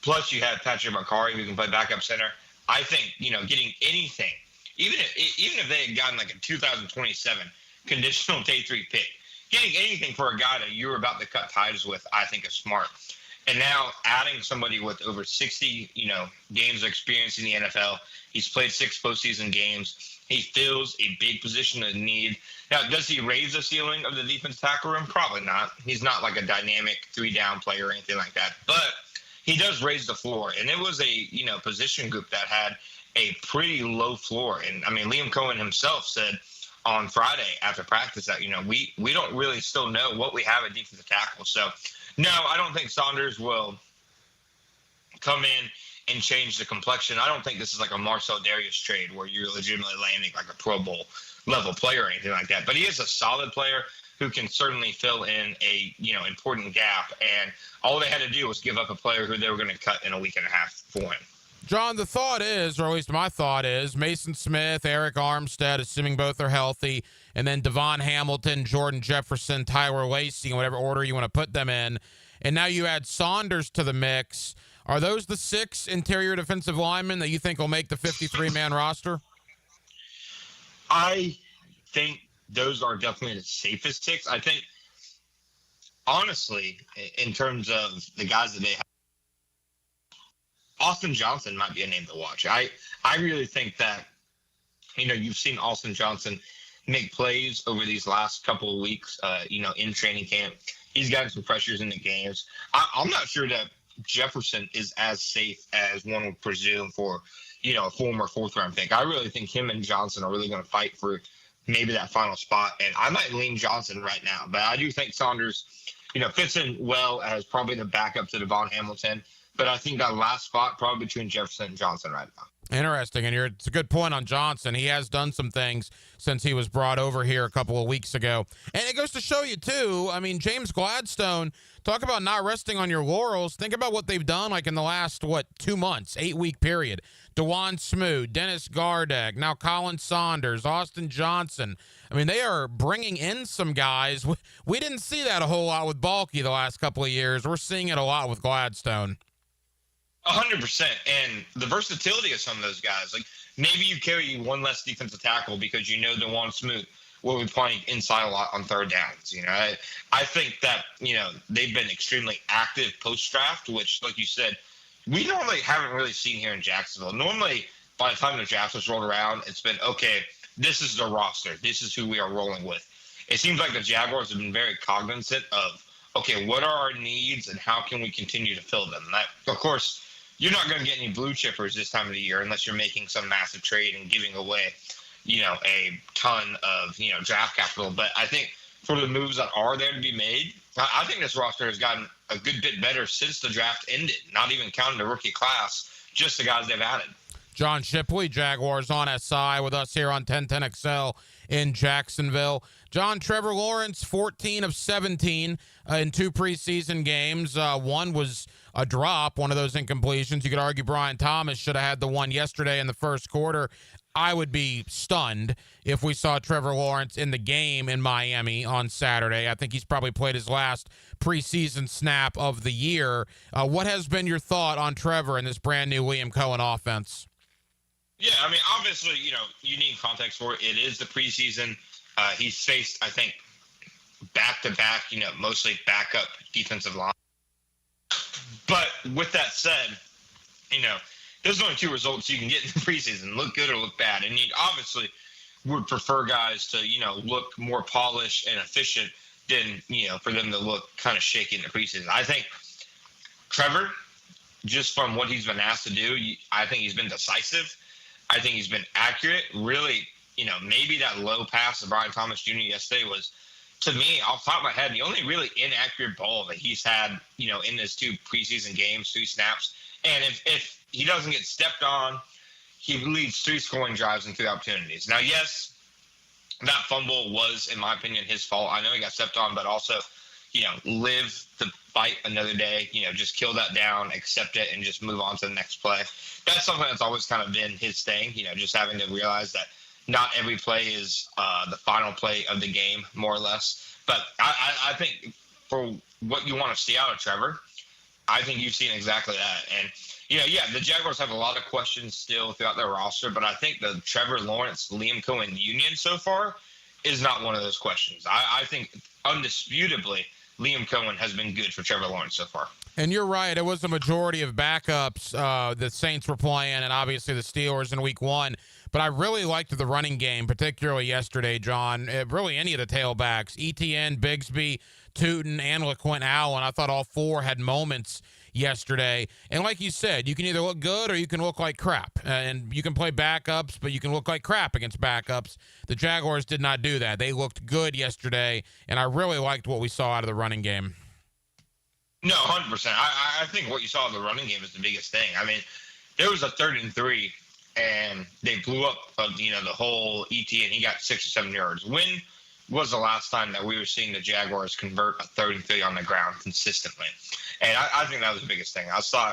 [SPEAKER 4] Plus, you have Patrick McCarry, who can play backup center. I think, getting anything, even if they had gotten like a 2027 conditional day 3 pick, getting anything for a guy that you're about to cut ties with, I think is smart. And now adding somebody with over 60, games of experience in the NFL. He's played 6 postseason games. He fills a big position of need. Now, does he raise the ceiling of the defense tackle room? Probably not. He's not like a dynamic 3-down player or anything like that. But he does raise the floor. And it was a, position group that had a pretty low floor. And, I mean, Liam Cohen himself said on Friday after practice that, we don't really still know what we have at defensive tackle. So, no, I don't think Saunders will come in and change the complexion. I don't think this is like a Marcel Darius trade where you're legitimately landing like a Pro Bowl level player or anything like that. But he is a solid player who can certainly fill in a, important gap. And all they had to do was give up a player who they were going to cut in a week and a half for him.
[SPEAKER 2] John, the thought is, or at least my thought is, Mason Smith, Eric Armstead, assuming both are healthy, and then Devon Hamilton, Jordan Jefferson, Tyler Lacey, in whatever order you want to put them in. And now you add Saunders to the mix. Are those the 6 interior defensive linemen that you think will make the 53-man roster?
[SPEAKER 4] I think those are definitely the safest 6. I think, honestly, in terms of the guys that they have, Austin Johnson might be a name to watch. I really think that, you've seen Austin Johnson make plays over these last couple of weeks, in training camp. He's gotten some pressures in the games. I'm not sure that Jefferson is as safe as one would presume for, a former 4th-round pick. I really think him and Johnson are really going to fight for maybe that final spot. And I might lean Johnson right now. But I do think Saunders, fits in well as probably the backup to Devon Hamilton. But I think that last spot probably between Jefferson and Johnson right now.
[SPEAKER 2] Interesting, and it's a good point on Johnson. He has done some things since he was brought over here a couple of weeks ago. And it goes to show you, too, I mean, James Gladstone, talk about not resting on your laurels. Think about what they've done, like in the last, 2 months, 8-week period. DeJuan Smoot, Dennis Gardeck, now Colin Saunders, Austin Johnson. I mean, they are bringing in some guys. We didn't see that a whole lot with Balky the last couple of years. We're seeing it a lot with Gladstone.
[SPEAKER 4] 100%. And the versatility of some of those guys, like maybe you carry one less defensive tackle because DeJuan Smoot will be playing inside a lot on 3rd downs. I think that, they've been extremely active post-draft, which, like you said, we normally haven't really seen here in Jacksonville. Normally, by the time the draft was rolled around, it's been, okay, this is the roster. This is who we are rolling with. It seems like the Jaguars have been very cognizant of, okay, what are our needs and how can we continue to fill them? And that, of course, you're not going to get any blue chippers this time of the year unless you're making some massive trade and giving away, a ton of, draft capital. But I think for the moves that are there to be made, I think this roster has gotten a good bit better since the draft ended, not even counting the rookie class, just the guys they've added.
[SPEAKER 2] John Shipley, Jaguars on SI, with us here on 1010XL in Jacksonville. John, Trevor Lawrence, 14 of 17 in 2 preseason games. One was a drop, one of those incompletions. You could argue Brian Thomas should have had the one yesterday in the first quarter. I would be stunned if we saw Trevor Lawrence in the game in Miami on Saturday. I think he's probably played his last preseason snap of the year. What has been your thought on Trevor and this brand new Liam Cohen offense?
[SPEAKER 4] Yeah, I mean, obviously, you need context for it. It is the preseason. He's faced, I think, back-to-back, mostly backup defensive line. But with that said, there's only two results you can get in the preseason, look good or look bad. And you obviously would prefer guys to, look more polished and efficient than, for them to look kind of shaky in the preseason. I think Trevor, just from what he's been asked to do, I think he's been decisive. I think he's been accurate. Really, maybe that low pass to Brian Thomas Jr. yesterday was, to me, off the top of my head, the only really inaccurate ball that he's had, in his two preseason games, 3 snaps. And if he doesn't get stepped on, he leads 3 scoring drives and 3 opportunities. Now, yes, that fumble was, in my opinion, his fault. I know he got stepped on, but also, live to fight another day. Just kill that down, accept it, and just move on to the next play. That's something that's always kind of been his thing, just having to realize that not every play is the final play of the game, more or less. But I think for what you want to see out of Trevor, I think you've seen exactly that. And, the Jaguars have a lot of questions still throughout their roster, but I think the Trevor Lawrence, Liam Cohen union so far is not one of those questions. I think undisputably Liam Cohen has been good for Trevor Lawrence so far.
[SPEAKER 2] And you're right. It was a majority of backups the Saints were playing, and obviously the Steelers in week 1. But I really liked the running game, particularly yesterday, John. Really any of the tailbacks, Etienne, Bigsby, Tootin, and LaQuint Allen. I thought all 4 had moments yesterday. And like you said, you can either look good or you can look like crap. And you can play backups, but you can look like crap against backups. The Jaguars did not do that. They looked good yesterday, and I really liked what we saw out of the running game.
[SPEAKER 4] No, 100%. I think what you saw in the running game is the biggest thing. I mean, there was a 3rd and 3, and they blew up, the whole ET, and he got 6 or 7 yards. When was the last time that we were seeing the Jaguars convert a 3rd and 3 on the ground consistently? And I think that was the biggest thing. I saw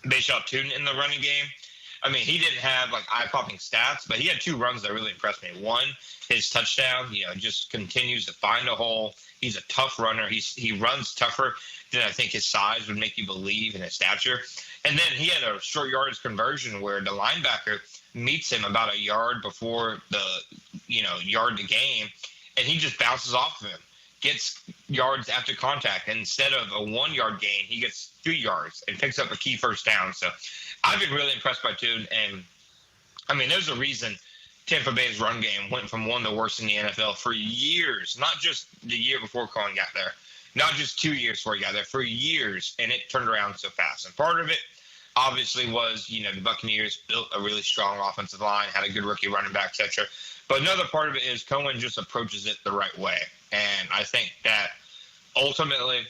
[SPEAKER 4] Bishop Tootin in the running game. I mean, he didn't have, eye-popping stats, but he had 2 runs that really impressed me. One, his touchdown, just continues to find a hole. He's a tough runner. He runs tougher than I think his size would make you believe in his stature. And then he had a short yardage conversion where the linebacker meets him about a yard before the, yard to game, and he just bounces off of him, gets yards after contact. And instead of a 1-yard gain, he gets 3 yards and picks up a key first down. So I've been really impressed by Toon. And, I mean, there's a reason Tampa Bay's run game went from one of the worst in the NFL for years, not just the year before Cohen got there, not just 2 years before he got there, for years, and it turned around so fast. And part of it, obviously, was, the Buccaneers built a really strong offensive line, had a good rookie running back, etc. But another part of it is Cohen just approaches it the right way. And I think that ultimately,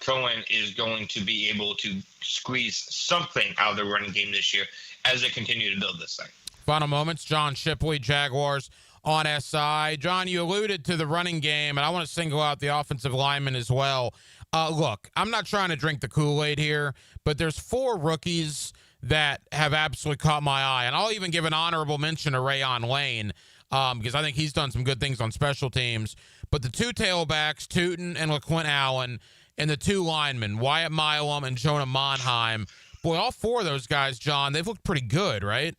[SPEAKER 4] Cohen is going to be able to squeeze something out of the running game this year as they continue to build this thing.
[SPEAKER 2] Final moments, John Shipley, Jaguars on SI. John, you alluded to the running game, and I want to single out the offensive lineman as well. Look, I'm not trying to drink the Kool-Aid here, but there's 4 rookies that have absolutely caught my eye. And I'll even give an honorable mention to Rayon Lane because I think he's done some good things on special teams. But the 2 tailbacks, Tootin and LaQuint Allen, and the 2 linemen, Wyatt Milam and Jonah Monheim, boy, all 4 of those guys, John, they've looked pretty good, right?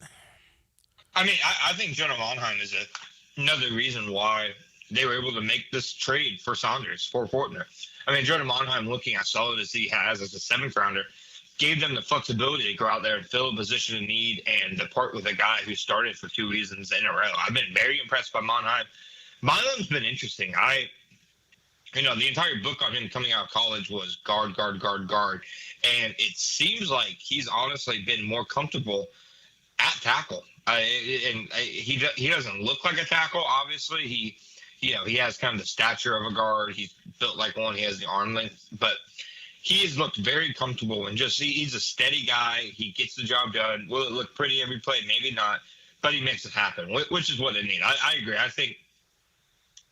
[SPEAKER 4] I mean, I think Jonah Monheim is another reason why they were able to make this trade for Saunders, for Fortner. I mean, Jonah Monheim, looking as solid as he has as a 7th-rounder, gave them the flexibility to go out there and fill a position of need and depart with a guy who started for 2 seasons in a row. I've been very impressed by Monheim. Milam's been interesting. The entire book on him coming out of college was guard, guard, guard, guard. And it seems like he's honestly been more comfortable at tackle. He doesn't look like a tackle, obviously. He has kind of the stature of a guard. He's built like one. He has the arm length. But he has looked very comfortable and he's a steady guy. He gets the job done. Will it look pretty every play? Maybe not. But he makes it happen, which is what they need. I agree. I think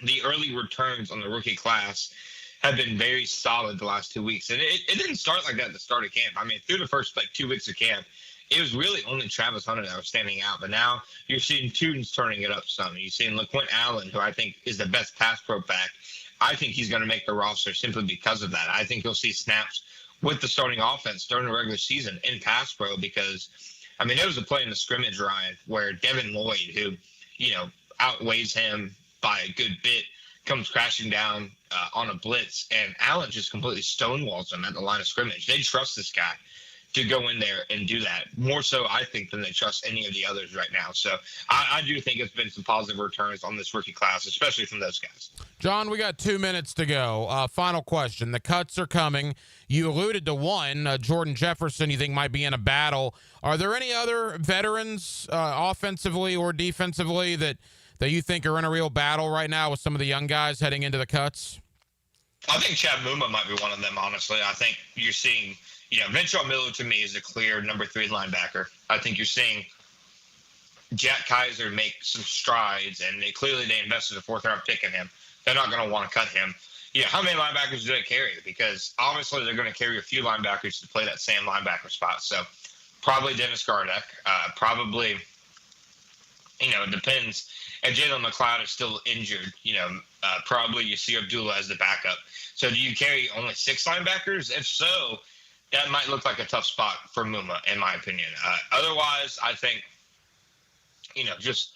[SPEAKER 4] the early returns on the rookie class have been very solid the last 2 weeks. And it didn't start like that at the start of camp. I mean, through the first 2 weeks of camp, it was really only Travis Hunter that was standing out. But now you're seeing Tootin's turning it up some. You're seeing LaQuint Allen, who I think is the best pass pro back. I think he's going to make the roster simply because of that. I think you'll see snaps with the starting offense during the regular season in pass pro because, I mean, there was a play in the scrimmage, Ryan, where Devin Lloyd, who, outweighs him by a good bit, comes crashing down on a blitz, and Allen just completely stonewalls him at the line of scrimmage. They trust this guy to go in there and do that, more so, I think, than they trust any of the others right now. So I do think it's been some positive returns on this rookie class, especially from those guys.
[SPEAKER 2] John, we got 2 minutes to go. Final question. The cuts are coming. You alluded to one, Jordan Jefferson, you think might be in a battle. Are there any other veterans offensively or defensively that you think are in a real battle right now with some of the young guys heading into the cuts?
[SPEAKER 4] I think Chad Muma might be one of them, honestly. I think you're seeing, Ventrell Miller to me is a clear number 3 linebacker. I think you're seeing Jack Kaiser make some strides, and they invested a 4th-round pick in him. They're not going to want to cut him. How many linebackers do they carry? Because obviously they're going to carry a few linebackers to play that same linebacker spot. So probably Dennis Gardeck. Probably, it depends. And Jalen McLeod is still injured. Probably you see Abdullah as the backup. So do you carry only 6 linebackers? If so, that might look like a tough spot for Muma, in my opinion. Otherwise, I think, just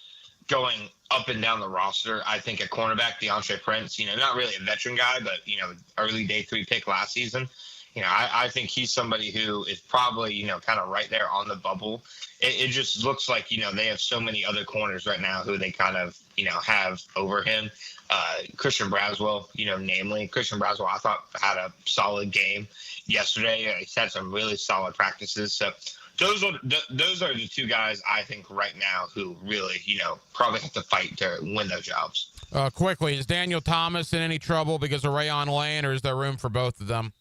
[SPEAKER 4] going up and down the roster, I think at cornerback, DeAndre Prince, not really a veteran guy, but, early day 3 pick last season. I think he's somebody who is probably, kind of right there on the bubble. It just looks like, they have so many other corners right now who they kind of, have over him. Christian Braswell, namely. Christian Braswell, I thought, had a solid game yesterday. He's had some really solid practices. So those are the 2 guys I think right now who really, probably have to fight to win those jobs.
[SPEAKER 2] Quickly, is Daniel Thomas in any trouble because of Rayon Lane, or is there room for both of them?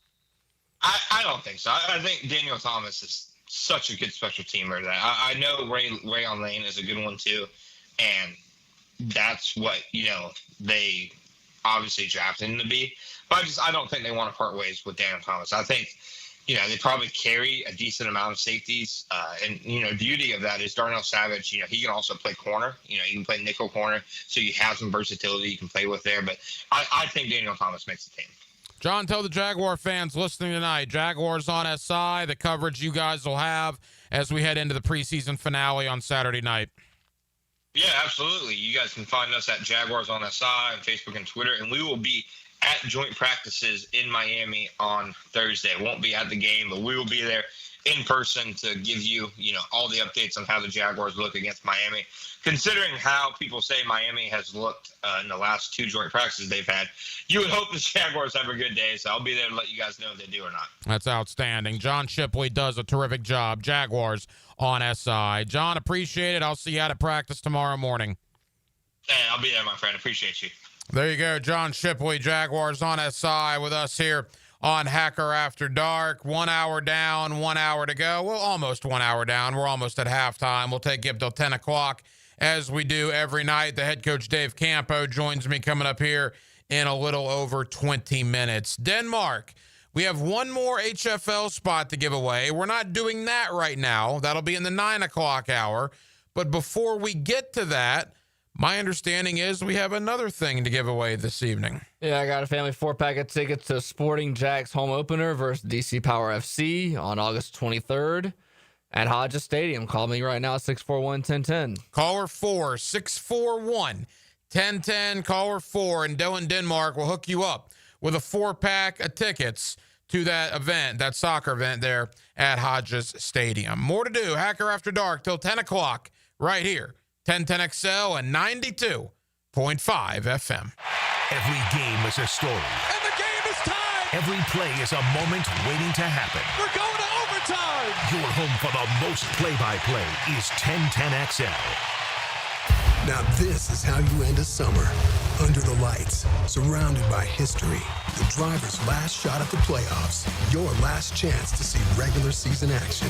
[SPEAKER 4] I don't think so. I think Daniel Thomas is such a good special teamer that I know Rayon Lane is a good one too, and that's what they obviously drafted him to be. But I don't think they want to part ways with Daniel Thomas. I think they probably carry a decent amount of safeties, and the beauty of that is Darnell Savage. He can also play corner. He can play nickel corner, so you have some versatility you can play with there. But I think Daniel Thomas makes the team.
[SPEAKER 2] John, tell the Jaguar fans listening tonight, Jaguars on SI, the coverage you guys will have as we head into the preseason finale on Saturday night.
[SPEAKER 4] Yeah, absolutely. You guys can find us at Jaguars on SI on Facebook and Twitter, and we will be at joint practices in Miami on Thursday. Won't be at the game, but we will be there in person to give you, all the updates on how the Jaguars look against Miami. Considering how people say Miami has looked in the last 2 joint practices they've had, you would hope the Jaguars have a good day, so I'll be there to let you guys know if they do or not.
[SPEAKER 2] That's outstanding. John Shipley does a terrific job. Jaguars on SI. John, appreciate it. I'll see you out at practice tomorrow morning.
[SPEAKER 4] Hey, I'll be there, my friend. Appreciate you.
[SPEAKER 2] There you go. John Shipley, Jaguars on SI with us here on Hacker After Dark. 1 hour down, 1 hour to go. Well, almost 1 hour down. We're almost at halftime. We'll take you up till 10 o'clock as we do every night. The head coach, Dave Campo, joins me coming up here in a little over 20 minutes. Denmark, we have one more HFL spot to give away. We're not doing that right now. That'll be in the 9 o'clock hour. But before we get to that, my understanding is we have another thing to give away this evening.
[SPEAKER 5] Yeah, I got a family 4-pack of tickets to Sporting Jags home opener versus DC Power FC on August 23rd at Hodges Stadium. Call me right now, 641-1010.
[SPEAKER 2] Caller 4, 641-1010. Caller 4, and Dylan Denmark will hook you up with a 4-pack of tickets to that event, that soccer event there at Hodges Stadium. More to do. Hacker After Dark till 10 o'clock right here. 1010XL and 92.5 FM.
[SPEAKER 1] Every game is a story.
[SPEAKER 16] And the game is tied.
[SPEAKER 1] Every play is a moment waiting to happen.
[SPEAKER 16] We're going to overtime.
[SPEAKER 1] Your home for the most play-by-play is 1010XL.
[SPEAKER 8] Now this is how you end a summer. Under the lights, surrounded by history. The driver's last shot at the playoffs. Your last chance to see regular season action.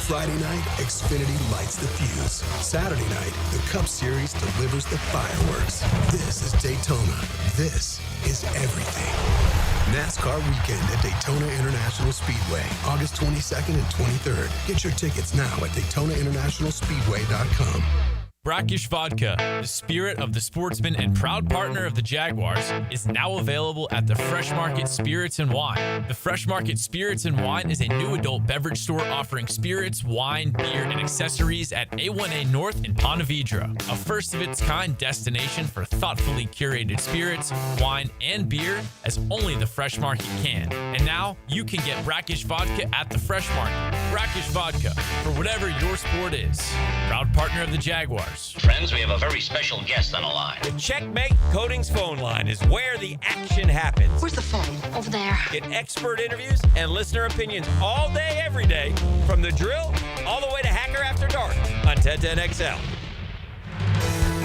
[SPEAKER 8] Friday night, Xfinity lights the fuse. Saturday night, the Cup Series delivers the fireworks. This is Daytona. This is everything. NASCAR weekend at Daytona International Speedway, August 22nd and 23rd. Get your tickets now at DaytonaInternationalSpeedway.com.
[SPEAKER 3] Brackish Vodka, the spirit of the sportsman and proud partner of the Jaguars, is now available at the Fresh Market Spirits and Wine. The Fresh Market Spirits and Wine is a new adult beverage store offering spirits, wine, beer, and accessories at A1A North in Ponte Vedra, a first-of-its-kind destination for thoughtfully curated spirits, wine, and beer as only the Fresh Market can. And now, you can get Brackish Vodka at the Fresh Market. Brackish Vodka, for whatever your sport is. Proud partner of the Jaguars.
[SPEAKER 9] Friends, we have a very special guest on the line.
[SPEAKER 23] The Checkmate Coatings phone line is where the action happens.
[SPEAKER 24] Where's the phone? Over there.
[SPEAKER 23] Get expert interviews and listener opinions all day, every day, from the drill all the way to Hacker After Dark on 1010XL.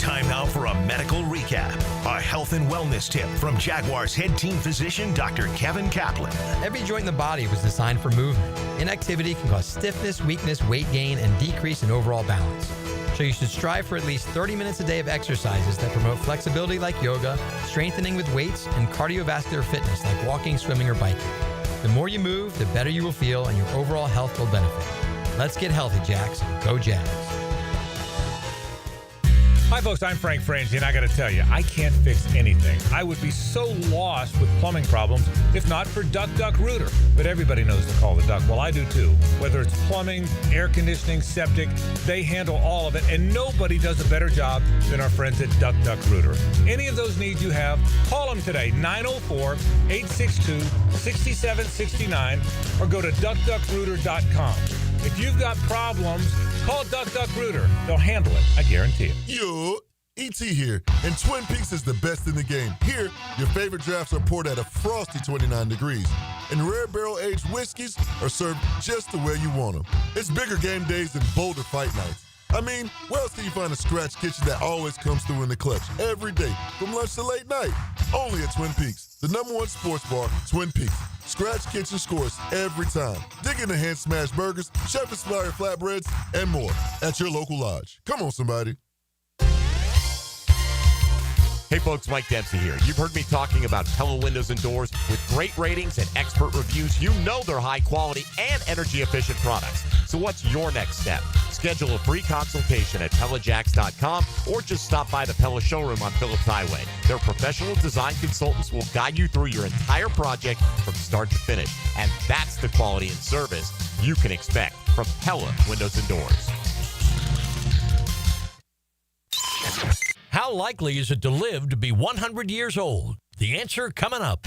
[SPEAKER 1] Time now for a medical recap. A health and wellness tip from Jaguars head team physician, Dr. Kevin Kaplan.
[SPEAKER 6] Every joint in the body was designed for movement. Inactivity can cause stiffness, weakness, weight gain, and decrease in overall balance. So you should strive for at least 30 minutes a day of exercises that promote flexibility like yoga, strengthening with weights, and cardiovascular fitness like walking, swimming, or biking. The more you move, the better you will feel, and your overall health will benefit. Let's get healthy, Jacks. Go Jags.
[SPEAKER 14] Hi, folks. I'm Frank Frangie, and I got to tell you, I can't fix anything. I would be so lost with plumbing problems if not for Duck Duck Rooter. But everybody knows to call the Duck. Well, I do too. Whether it's plumbing, air conditioning, septic, they handle all of it, and nobody does a better job than our friends at Duck Duck Rooter. Any of those needs you have, call them today, 904-862-6769, or go to duckduckrooter.com. If you've got problems, call Duck Duck Rooter. They'll handle it, I guarantee it.
[SPEAKER 25] Yo, E.T. here, and Twin Peaks is the best in the game. Here, your favorite drafts are poured at a frosty 29 degrees, and rare barrel-aged whiskeys are served just the way you want them. It's bigger game days than bolder fight nights. I mean, where else can you find a scratch kitchen that always comes through in the clutch every day, from lunch to late night? Only at Twin Peaks, the #1 sports bar, Twin Peaks. Scratch kitchen scores every time. Dig into hand-smashed burgers, chef-inspired flatbreads, and more at your local lodge. Come on, somebody.
[SPEAKER 26] Hey folks, Mike Dempsey here. You've heard me talking about Pella Windows and Doors. With great ratings and expert reviews, you know they're high quality and energy efficient products. So what's your next step? Schedule a free consultation at PellaJacks.com or just stop by the Pella showroom on Phillips Highway. Their professional design consultants will guide you through your entire project from start to finish. And that's the quality and service you can expect from Pella Windows and Doors.
[SPEAKER 23] How likely is it to live to be 100 years old? The answer coming up.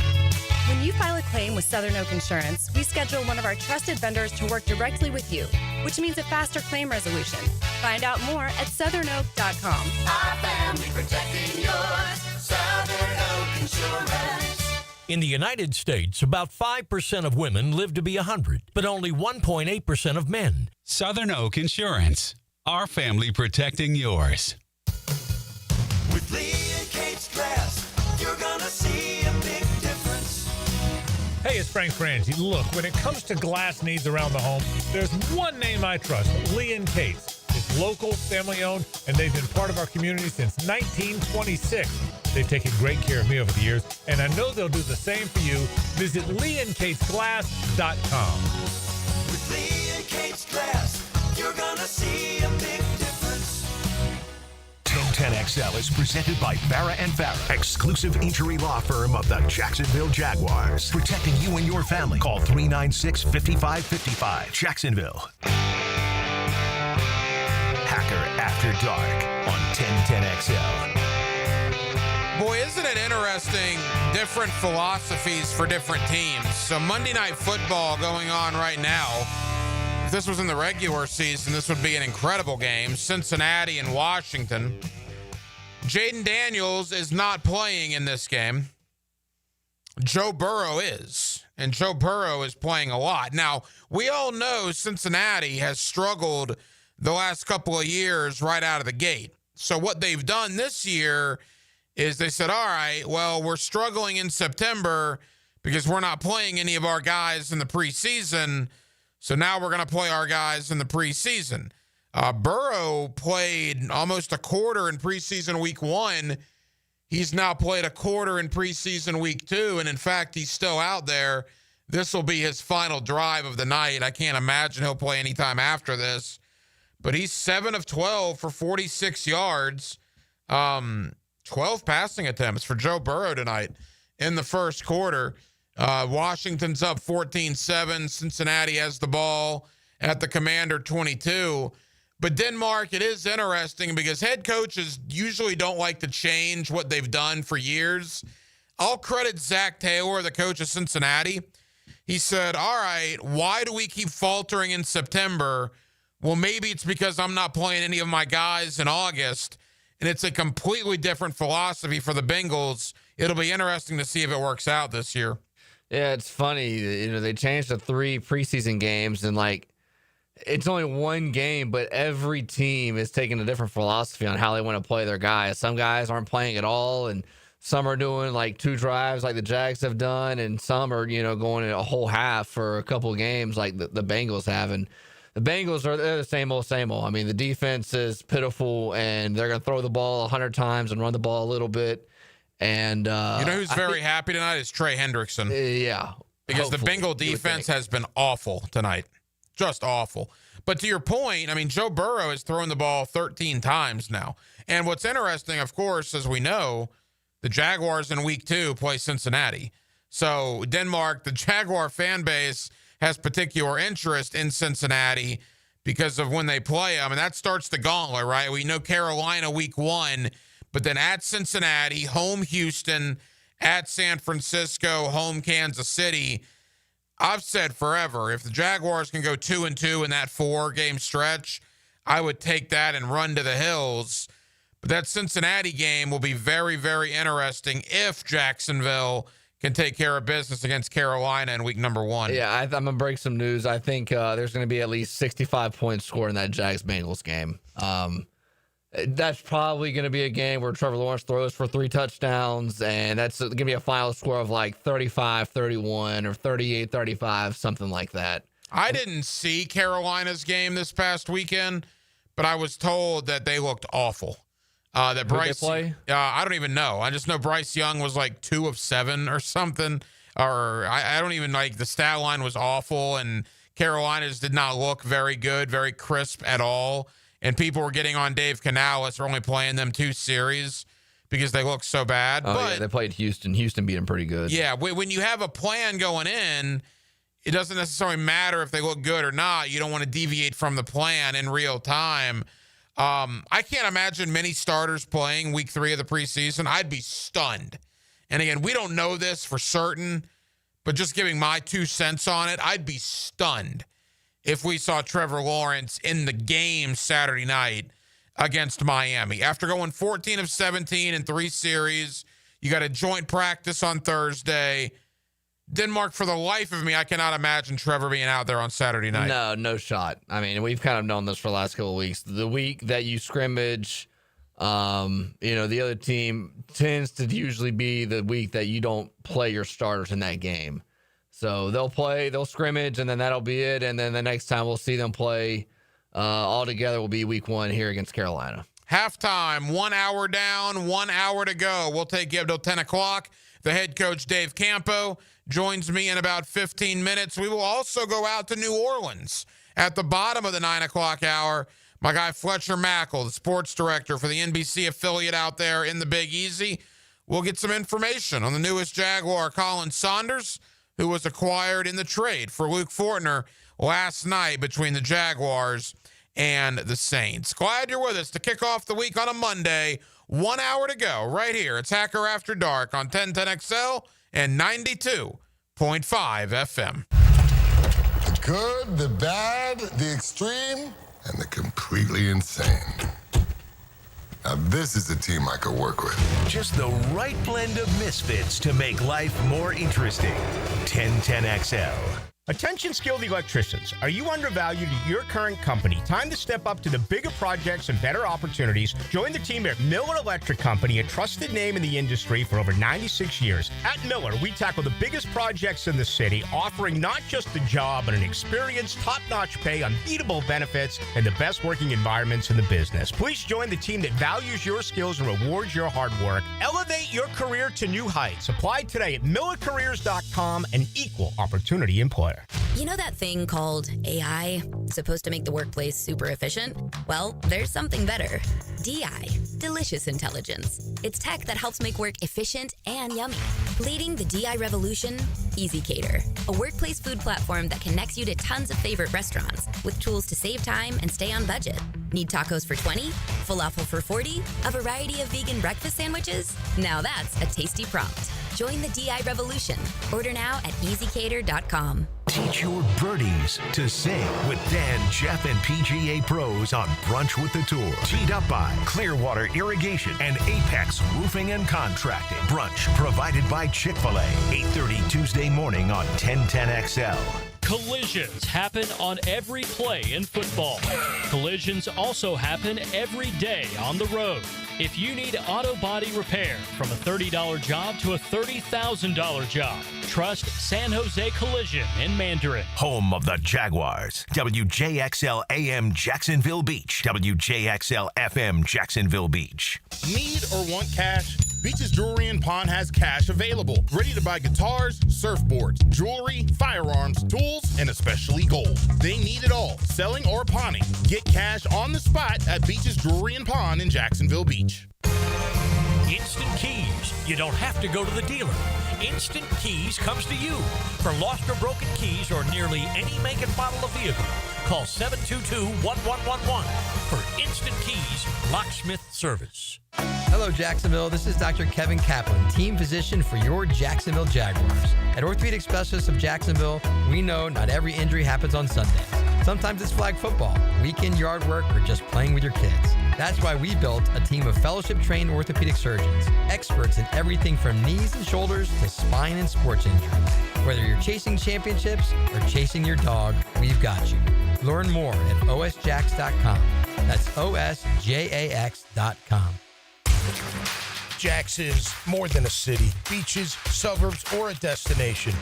[SPEAKER 27] When you file a claim with Southern Oak Insurance, we schedule one of our trusted vendors to work directly with you, which means a faster claim resolution. Find out more at southernoak.com.
[SPEAKER 16] Our family protecting yours. Southern Oak Insurance.
[SPEAKER 23] In the United States, about 5% of women live to be 100, but only 1.8% of men.
[SPEAKER 10] Southern Oak Insurance. Our family protecting yours.
[SPEAKER 16] With Lee and Kate's Glass, you're gonna see a big difference.
[SPEAKER 14] Hey, it's Frank Frangie. Look, when it comes to glass needs around the home, there's one name I trust, Lee and Kate's. It's local, family-owned, and they've been part of our community since 1926. They've taken great care of me over the years, and I know they'll do the same for you. Visit LeeandKatesGlass.com.
[SPEAKER 16] With Lee and Kate's Glass, you're gonna see a big difference.
[SPEAKER 1] 1010XL is presented by Farah and Farah, exclusive injury law firm of the Jacksonville Jaguars. Protecting you and your family. Call 396-5555. Jacksonville. Hacker After Dark on 1010XL.
[SPEAKER 2] Boy, isn't it interesting, different philosophies for different teams. So Monday Night Football going on right now. If this was in the regular season, this would be an incredible game. Cincinnati and Washington. Jaden Daniels is not playing in this game. Joe Burrow is. And Joe Burrow is playing a lot. Now, we all know Cincinnati has struggled the last couple of years right out of the gate. So what they've done this year is they said, all right, well, we're struggling in September because we're not playing any of our guys in the preseason. So now we're going to play our guys in the preseason. Burrow played almost a quarter in preseason week 1. He's now played a quarter in preseason week 2, and in fact, he's still out there. This will be his final drive of the night. I can't imagine he'll play anytime after this. But he's 7 of 12 for 46 yards, 12 passing attempts for Joe Burrow tonight in the first quarter. Washington's up 14-7. Cincinnati has the ball at the Commander 22. But Denmark, it is interesting because head coaches usually don't like to change what they've done for years. I'll credit Zach Taylor, the coach of Cincinnati. He said, all right, why do we keep faltering in September? Well, maybe it's because I'm not playing any of my guys in August, and it's a completely different philosophy for the Bengals. It'll be interesting to see if it works out this year.
[SPEAKER 5] Yeah, it's funny. You know, they changed the 3 preseason games, and it's only one game, but every team is taking a different philosophy on how they want to play their guys. Some guys aren't playing at all, and some are doing 2 drives like the Jags have done, and some are, going in a whole half for a couple of games like the Bengals have. And the Bengals they're the same old. I mean, the defense is pitiful, and they're going to throw the ball 100 times and run the ball a little bit. And
[SPEAKER 2] who's very happy tonight is Trey Hendrickson.
[SPEAKER 5] Yeah.
[SPEAKER 2] Because the Bengal defense has been awful tonight. Just awful. But to your point, I mean, Joe Burrow has thrown the ball 13 times now. And what's interesting, of course, as we know, the Jaguars in week 2 play Cincinnati. So Denmark, the Jaguar fan base has particular interest in Cincinnati because of when they play them. And that starts the gauntlet, right? We know Carolina week 1, but then at Cincinnati, home Houston, at San Francisco, home Kansas City. I've said forever, if the Jaguars can go 2-2 in that 4-game stretch, I would take that and run to the hills. But that Cincinnati game will be very, very interesting if Jacksonville can take care of business against Carolina in week number 1.
[SPEAKER 5] Yeah, I'm going to break some news. I think there's going to be at least 65 points scored in that Jags-Bengals game. That's probably going to be a game where Trevor Lawrence throws for 3 touchdowns, and that's going to be a final score of 35-31 or 38-35, something like that.
[SPEAKER 2] I didn't see Carolina's game this past weekend, but I was told that they looked awful. That Bryce,
[SPEAKER 5] they play?
[SPEAKER 2] I don't even know. I just know Bryce Young was 2 of 7 or something, or I don't even the stat line was awful, and Carolina's did not look very good, very crisp at all. And people were getting on Dave Canales for only playing them 2 series because they look so bad.
[SPEAKER 5] Oh,
[SPEAKER 2] but
[SPEAKER 5] yeah, they played Houston. Houston beat them pretty good.
[SPEAKER 2] Yeah, when you have a plan going in, it doesn't necessarily matter if they look good or not. You don't want to deviate from the plan in real time. I can't imagine many starters playing week 3 of the preseason. I'd be stunned. And again, we don't know this for certain, but just giving my 2 cents on it, I'd be stunned if we saw Trevor Lawrence in the game Saturday night against Miami. After going 14 of 17 in 3 series, you got a joint practice on Thursday. Denmark, for the life of me, I cannot imagine Trevor being out there on Saturday night.
[SPEAKER 5] No shot. I mean, we've kind of known this for the last couple of weeks. The week that you scrimmage, the other team tends to usually be the week that you don't play your starters in that game. So they'll scrimmage, and then that'll be it. And then the next time we'll see them play all together will be week 1 here against Carolina.
[SPEAKER 2] Halftime, 1 hour down, 1 hour to go. We'll take you up till 10 o'clock. The head coach, Dave Campo, joins me in about 15 minutes. We will also go out to New Orleans at the bottom of the 9 o'clock hour. My guy, Fletcher Mack, the sports director for the NBC affiliate out there in the Big Easy. We'll get some information on the newest Jaguar, Colin Saunders, who was acquired in the trade for Luke Fortner last night between the Jaguars and the Saints. Glad you're with us to kick off the week on a Monday. 1 hour to go right here. It's Hacker After Dark on 1010XL and 92.5 FM.
[SPEAKER 25] The good, the bad, the extreme, and the completely insane. Now this is a team I could work with.
[SPEAKER 1] Just the right blend of misfits to make life more interesting. 1010XL.
[SPEAKER 7] Attention skilled electricians. Are you undervalued at your current company? Time to step up to the bigger projects and better opportunities. Join the team at Miller Electric Company, a trusted name in the industry for over 96 years. At Miller, we tackle the biggest projects in the city, offering not just a job, but an experience, top-notch pay, unbeatable benefits, and the best working environments in the business. Please join the team that values your skills and rewards your hard work. Elevate your career to new heights. Apply today at millercareers.com, an equal opportunity employer.
[SPEAKER 20] You know that thing called AI? Supposed to make the workplace super efficient? Well, there's something better. DI, Delicious Intelligence. It's tech that helps make work efficient and yummy. Leading the DI revolution, EasyCater, a workplace food platform that connects you to tons of favorite restaurants with tools to save time and stay on budget. Need tacos for $20? Falafel for $40? A variety of vegan breakfast sandwiches? Now that's a tasty prompt. Join the DI revolution. Order now at easycater.com.
[SPEAKER 1] Teach your birdies to sing with Dan, Jeff, and PGA pros on Brunch with the Tour. Teed up by Clearwater Irrigation and Apex Roofing and Contracting. Brunch provided by Chick-fil-A. 8:30 Tuesday morning on 1010XL.
[SPEAKER 12] Collisions happen on every play in football. Collisions also happen every day on the road. If you need auto body repair, from a $30 job to a $30,000 job, trust San Jose Collision in Mandarin.
[SPEAKER 1] Home of the Jaguars. WJXL AM Jacksonville Beach. WJXL FM Jacksonville Beach.
[SPEAKER 11] Need or want cash? Beach's Jewelry and Pawn has cash available. Ready to buy guitars, surfboards, jewelry, firearms, tools, and especially gold. They need it all, selling or pawning. Get cash on the spot at Beach's Jewelry and Pawn in Jacksonville Beach.
[SPEAKER 13] Instant Keys. You don't have to go to the dealer. Instant Keys comes to you. For lost or broken keys or nearly any make and model of vehicle, call 722-1111 for Instant Keys locksmith service.
[SPEAKER 6] Hello, Jacksonville. This is Dr. Kevin Kaplan, team physician for your Jacksonville Jaguars. At Orthopedic Specialists of Jacksonville, we know not every injury happens on Sundays. Sometimes it's flag football, weekend yard work, or just playing with your kids. That's why we built a team of fellowship-trained orthopedic surgeons, experts in everything from knees and shoulders to spine and sports injuries. Whether you're chasing championships or chasing your dog, we've got you. Learn more at osjax.com. That's osjax.com.
[SPEAKER 15] Jax is more than a city, beaches, suburbs, or a destination.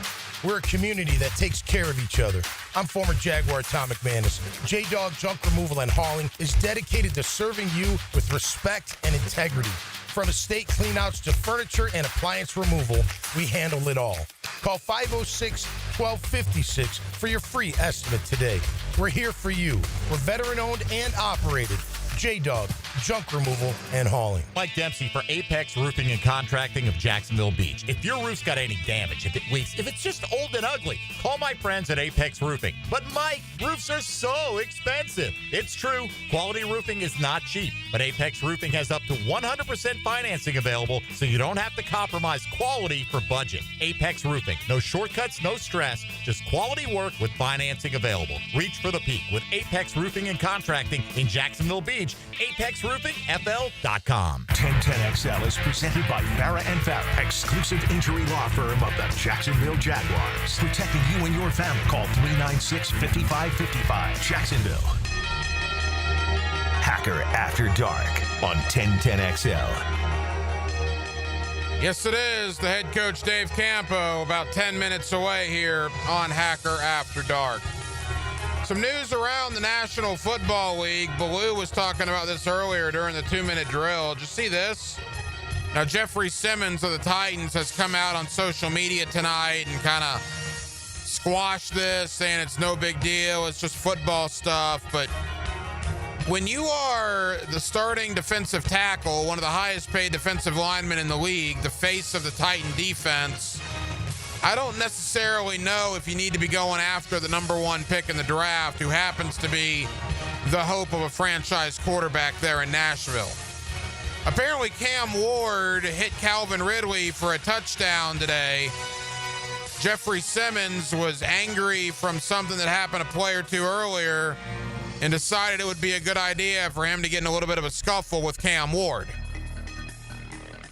[SPEAKER 15] We're a community that takes care of each other. I'm former Jaguar Tom McManus. J-Dog Junk Removal and Hauling is dedicated to serving you with respect and integrity. From estate cleanouts to furniture and appliance removal, we handle it all. Call 506-1256 for your free estimate today. We're here for you. We're veteran-owned and operated. J-Dog, Junk Removal and Hauling.
[SPEAKER 26] Mike Dempsey for Apex Roofing and Contracting of Jacksonville Beach. If your roof's got any damage, if it leaks, if it's just old and ugly, call my friends at Apex Roofing. But Mike, roofs are so expensive. It's true, quality roofing is not cheap, but Apex Roofing has up to 100% financing available, so you don't have to compromise quality for budget. Apex Roofing, no shortcuts, no stress, just quality work with financing available. Reach for the peak with Apex Roofing and Contracting in Jacksonville Beach. ApexRoofingFL.com.
[SPEAKER 1] 1010XL is presented by Farah and Farah, exclusive injury law firm of the Jacksonville Jaguars. Protecting you and your family. Call 396-5555. Jacksonville. Hacker After Dark on 1010XL.
[SPEAKER 2] Yes, it is. The head coach, Dave Campo, about 10 minutes away here on Hacker After Dark. Some news around the National Football League. Baloo was talking about this earlier during the 2-minute drill. Did you see this? Now, Jeffrey Simmons of the Titans has come out on social media tonight and kind of squashed this, saying it's no big deal. It's just football stuff. But when you are the starting defensive tackle, one of the highest paid defensive linemen in the league, the face of the Titan defense, I don't necessarily know if you need to be going after the number one pick in the draft, who happens to be the hope of a franchise quarterback there in Nashville. Apparently, Cam Ward hit Calvin Ridley for a touchdown today. Jeffrey Simmons was angry from something that happened a play or two earlier and decided it would be a good idea for him to get in a little bit of a scuffle with Cam Ward.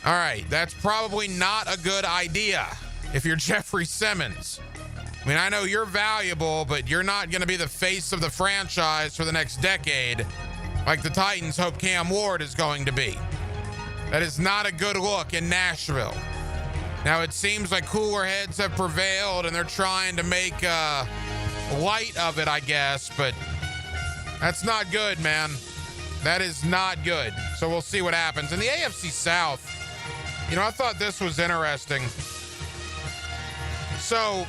[SPEAKER 2] All right, that's probably not a good idea if you're Jeffrey Simmons. I mean, I know you're valuable, but you're not going to be the face of the franchise for the next decade like the Titans hope Cam Ward is going to be. That is not a good look in Nashville. Now, it seems like cooler heads have prevailed, and they're trying to make light of it, I guess, but that's not good, man. That is not good. So we'll see what happens. In the AFC South, I thought this was interesting. So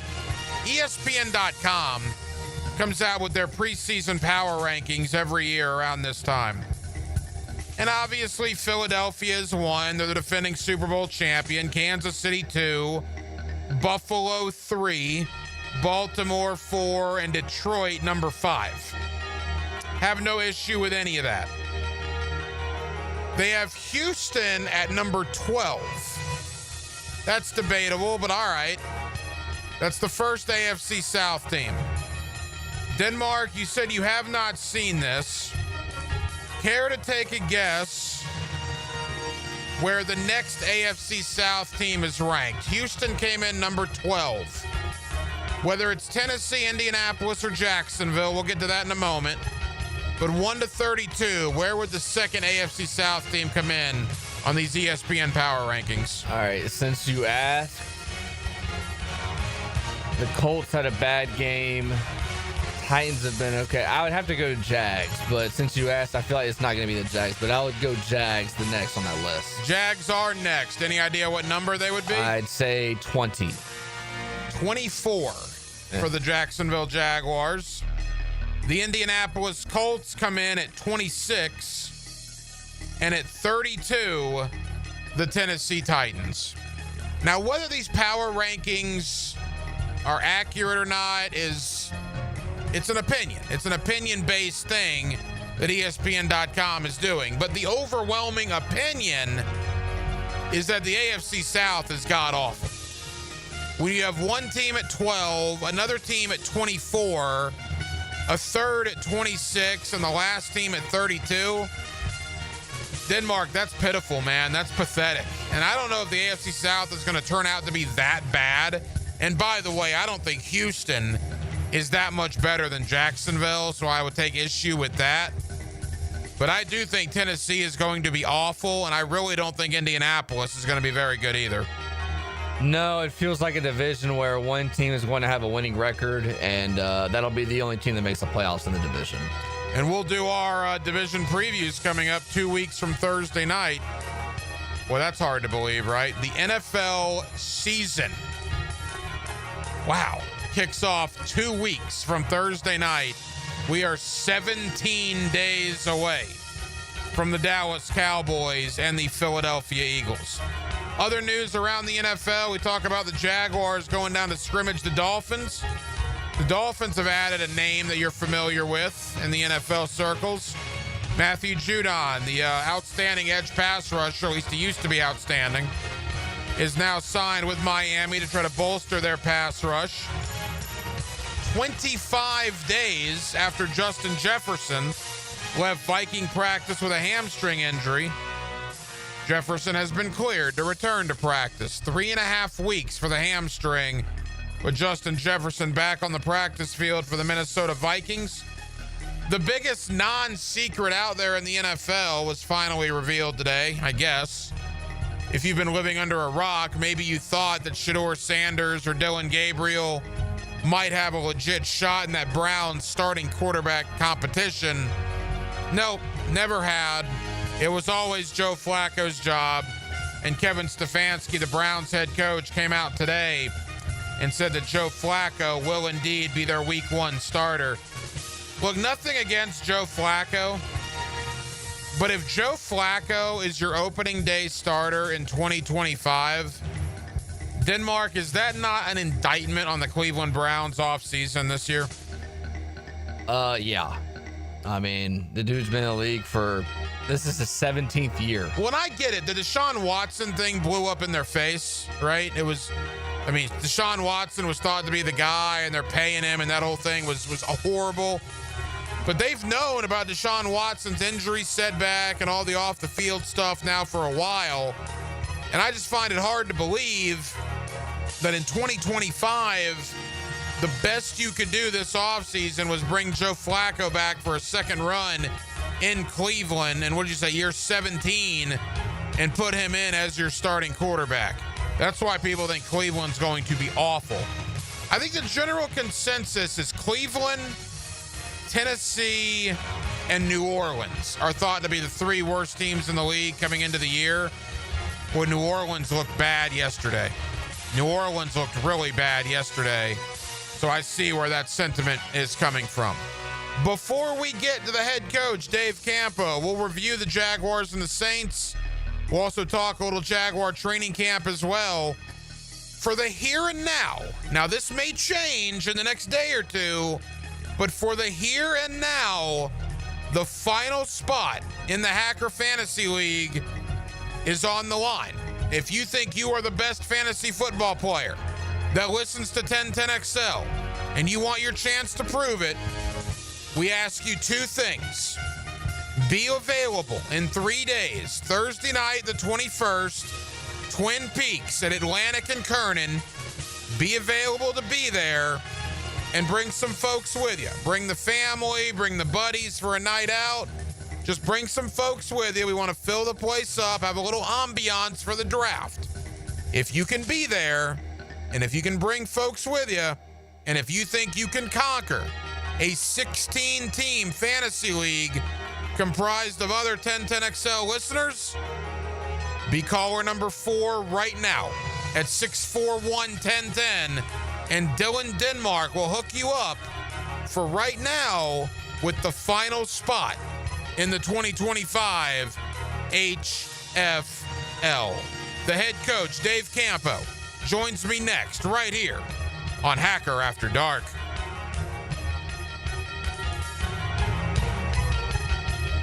[SPEAKER 2] ESPN.com comes out with their preseason power rankings every year around this time. And obviously, Philadelphia is 1. They're the defending Super Bowl champion. Kansas City 2. Buffalo 3. Baltimore 4. And Detroit number 5. Have no issue with any of that. They have Houston at number 12. That's debatable, but all right. That's the first AFC South team. Denmark, you said you have not seen this. Care to take a guess where the next AFC South team is ranked? Houston came in number 12. Whether it's Tennessee, Indianapolis, or Jacksonville, we'll get to that in a moment. But 1 to 32, where would the second AFC South team come in on these ESPN power rankings?
[SPEAKER 5] All right, since you asked, the Colts had a bad game. Titans have been okay. I would have to go to Jags, but since you asked, I feel like it's not going to be the Jags, but I would go Jags the next on that list.
[SPEAKER 2] Jags are next. Any idea what number they would be?
[SPEAKER 5] I'd say 20.
[SPEAKER 2] 24 for the Jacksonville Jaguars. The Indianapolis Colts come in at 26, and at 32, the Tennessee Titans. Now, whether these power rankings are accurate or not it's an opinion. It's an opinion-based thing that ESPN.com is doing. But the overwhelming opinion is that the AFC South is god-awful. When you have one team at 12, another team at 24, a third at 26, and the last team at 32. Denmark, that's pitiful, man. That's pathetic. And I don't know if the AFC South is going to turn out to be that bad. And by the way, I don't think Houston is that much better than Jacksonville, so I would take issue with that. But I do think Tennessee is going to be awful, and I really don't think Indianapolis is going to be very good either.
[SPEAKER 5] No, it feels like a division where one team is going to have a winning record, and that'll be the only team that makes the playoffs in the division.
[SPEAKER 2] And we'll do our division previews coming up 2 weeks from Thursday night. Well, that's hard to believe, right? The NFL season, wow, kicks off 2 weeks from Thursday night. We are 17 days away from the Dallas Cowboys and the Philadelphia Eagles. Other news around the NFL, we talk about the Jaguars going down to scrimmage the Dolphins. The Dolphins have added a name that you're familiar with in the NFL circles. Matthew Judon, the outstanding edge pass rusher, at least he used to be outstanding, is now signed with Miami to try to bolster their pass rush. 25 days after Justin Jefferson left Viking practice with a hamstring injury, Jefferson has been cleared to return to practice. 3.5 weeks for the hamstring, with Justin Jefferson back on the practice field for the Minnesota Vikings. The biggest non-secret out there in the NFL was finally revealed today, I guess. If you've been living under a rock, maybe you thought that Shedeur Sanders or Dylan Gabriel might have a legit shot in that Browns starting quarterback competition. Nope, never had. It was always Joe Flacco's job. And Kevin Stefanski, the Browns head coach, came out today and said that Joe Flacco will indeed be their week 1 starter. Look, nothing against Joe Flacco, but if Joe Flacco is your opening day starter in 2025, Denmark, is that not an indictment on the Cleveland Browns offseason this year?
[SPEAKER 5] Yeah. I mean, the dude's been in the league this is his 17th year.
[SPEAKER 2] Well, and I get it. The Deshaun Watson thing blew up in their face, right? Deshaun Watson was thought to be the guy, and they're paying him, and that whole thing was horrible. But they've known about Deshaun Watson's injury setback and all the off-the-field stuff now for a while. And I just find it hard to believe that in 2025, the best you could do this offseason was bring Joe Flacco back for a second run in Cleveland. And what did you say, year 17, and put him in as your starting quarterback. That's why people think Cleveland's going to be awful. I think the general consensus is Cleveland, Tennessee, and New Orleans are thought to be the three worst teams in the league coming into the year. When New Orleans looked bad yesterday. New Orleans looked really bad yesterday. So I see where that sentiment is coming from. Before we get to the head coach, Dave Campo, we'll review the Jaguars and the Saints. We'll also talk a little Jaguar training camp as well. For the here and now, now this may change in the next day or two, but for the here and now, the final spot in the Hacker Fantasy League is on the line. If you think you are the best fantasy football player that listens to 1010XL and you want your chance to prove it, we ask you two things. Be available in 3 days, Thursday night, the 21st, Twin Peaks at Atlantic and Kernan. Be available to be there and bring some folks with you. Bring the family, bring the buddies for a night out. Just bring some folks with you. We want to fill the place up, have a little ambiance for the draft. If you can be there, and if you can bring folks with you, and if you think you can conquer a 16-team fantasy league comprised of other 1010XL listeners, be caller number 4 right now at 641-1010, and Dylan Denmark will hook you up for right now with the final spot in the 2025 HFL. The head coach, Dave Campo, joins me next right here on Hacker After Dark.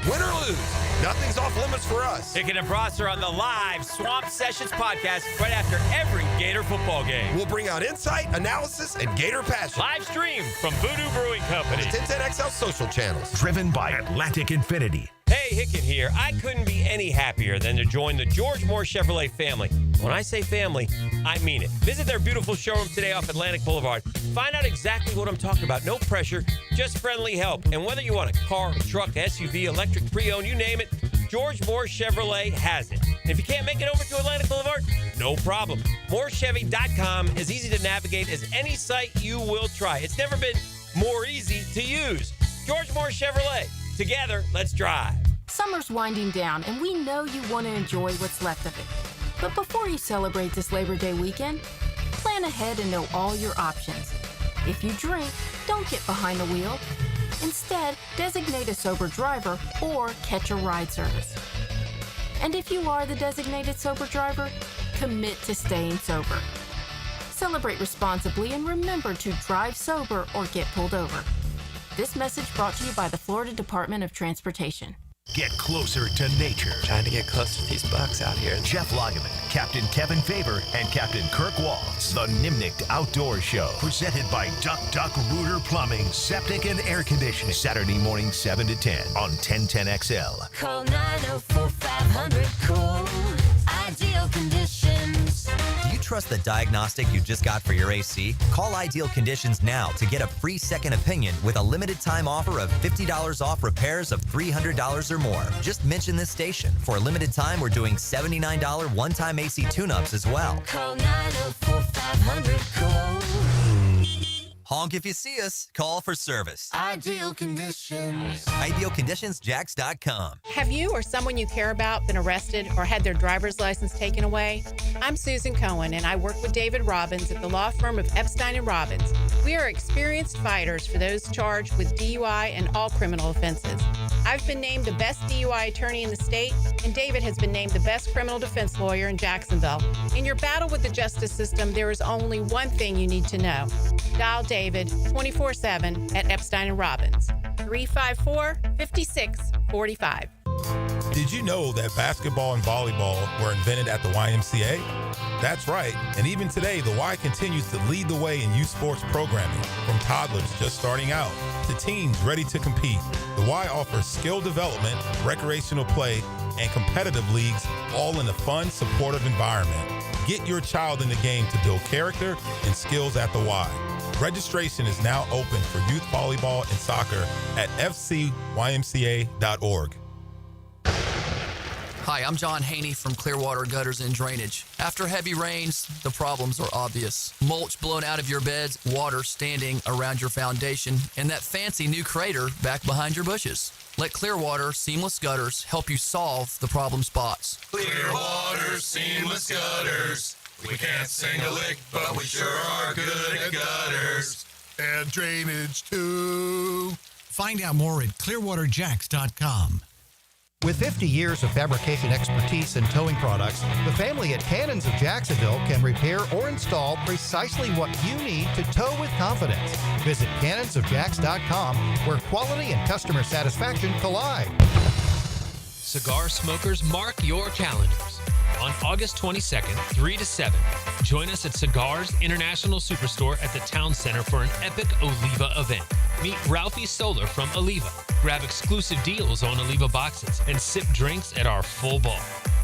[SPEAKER 26] Win or lose, nothing's off limits for us.
[SPEAKER 23] Hicken and Prosser on the live Swamp Sessions podcast right after every Gator football game.
[SPEAKER 26] We'll bring out insight, analysis, and Gator passion.
[SPEAKER 23] Live stream from Voodoo Brewing Company.
[SPEAKER 26] The 1010XL social channels.
[SPEAKER 1] Driven by Atlantic Infinity.
[SPEAKER 23] Hey, Hicken here. I couldn't be any happier than to join the George Moore Chevrolet family. When I say family, I mean it. Visit their beautiful showroom today off Atlantic Boulevard. Find out exactly what I'm talking about. No pressure, just friendly help. And whether you want a car, a truck, SUV, electric, pre-owned, you name it, George Moore Chevrolet has it. And if you can't make it over to Atlantic Boulevard, no problem. MooreChevy.com is easy to navigate as any site you will try. It's never been more easy to use. George Moore Chevrolet. Together, let's drive.
[SPEAKER 4] Summer's winding down, and we know you want to enjoy what's left of it. But before you celebrate this Labor Day weekend, plan ahead and know all your options. If you drink, don't get behind the wheel. Instead, designate a sober driver or catch a ride service. And if you are the designated sober driver, commit to staying sober. Celebrate responsibly and remember to drive sober or get pulled over. This message brought to you by the Florida Department of Transportation.
[SPEAKER 1] Get closer to nature.
[SPEAKER 17] Trying to get close to these bucks out here.
[SPEAKER 1] Jeff Lageman, Captain Kevin Faber, and Captain Kirk Walls. The Nimnicht Outdoor Show. Presented by Duck Duck Rooter Plumbing, Septic, and Air Conditioning. Saturday morning, 7 to 10 on 1010XL.
[SPEAKER 16] Call 904-500-COOL. Ideal Conditions.
[SPEAKER 18] Do you trust the diagnostic you just got for your AC? Call Ideal Conditions now to get a free second opinion with a limited time offer of $50 off repairs of $300 or more. Just mention this station. For a limited time, we're doing $79 one-time AC tune-ups as well.
[SPEAKER 16] Call 904-500-COOL.
[SPEAKER 18] Honk if you see us. Call for service.
[SPEAKER 16] Ideal Conditions.
[SPEAKER 18] IdealConditionsJax.com.
[SPEAKER 19] Have you or someone you care about been arrested or had their driver's license taken away? I'm Susan Cohen, and I work with David Robbins at the law firm of Epstein & Robbins. We are experienced fighters for those charged with DUI and all criminal offenses. I've been named the best DUI attorney in the state, and David has been named the best criminal defense lawyer in Jacksonville. In your battle with the justice system, there is only one thing you need to know. Dial David 24/7 at Epstein & Robbins, 354-5645.
[SPEAKER 11] Did you know that basketball and volleyball were invented at the YMCA? That's right, and even today, the Y continues to lead the way in youth sports programming, from toddlers just starting out to teens ready to compete. The Y offers skill development, recreational play, and competitive leagues, all in a fun, supportive environment. Get your child in the game to build character and skills at the Y. Registration is now open for youth volleyball and soccer at fcymca.org.
[SPEAKER 3] Hi, I'm John Haney from Clearwater Gutters and Drainage. After heavy rains, the problems are obvious. Mulch blown out of your beds, water standing around your foundation, and that fancy new crater back behind your bushes. Let Clearwater Seamless Gutters help you solve the problem spots.
[SPEAKER 16] Clearwater Seamless Gutters. We can't sing a lick, but we sure are good at gutters.
[SPEAKER 8] And drainage, too.
[SPEAKER 9] Find out more at clearwaterjacks.com.
[SPEAKER 21] With 50 years of fabrication expertise in towing products, the family at Cannons of Jacksonville can repair or install precisely what you need to tow with confidence. Visit cannonsofjacks.com, where quality and customer satisfaction collide.
[SPEAKER 22] Cigar smokers, mark your calendars. On August 22nd, 3 to 7, join us at Cigars International Superstore at the Town Center for an epic Oliva event. Meet Ralphie Solar from Oliva. Grab exclusive deals on Oliva boxes and sip drinks at our full bar.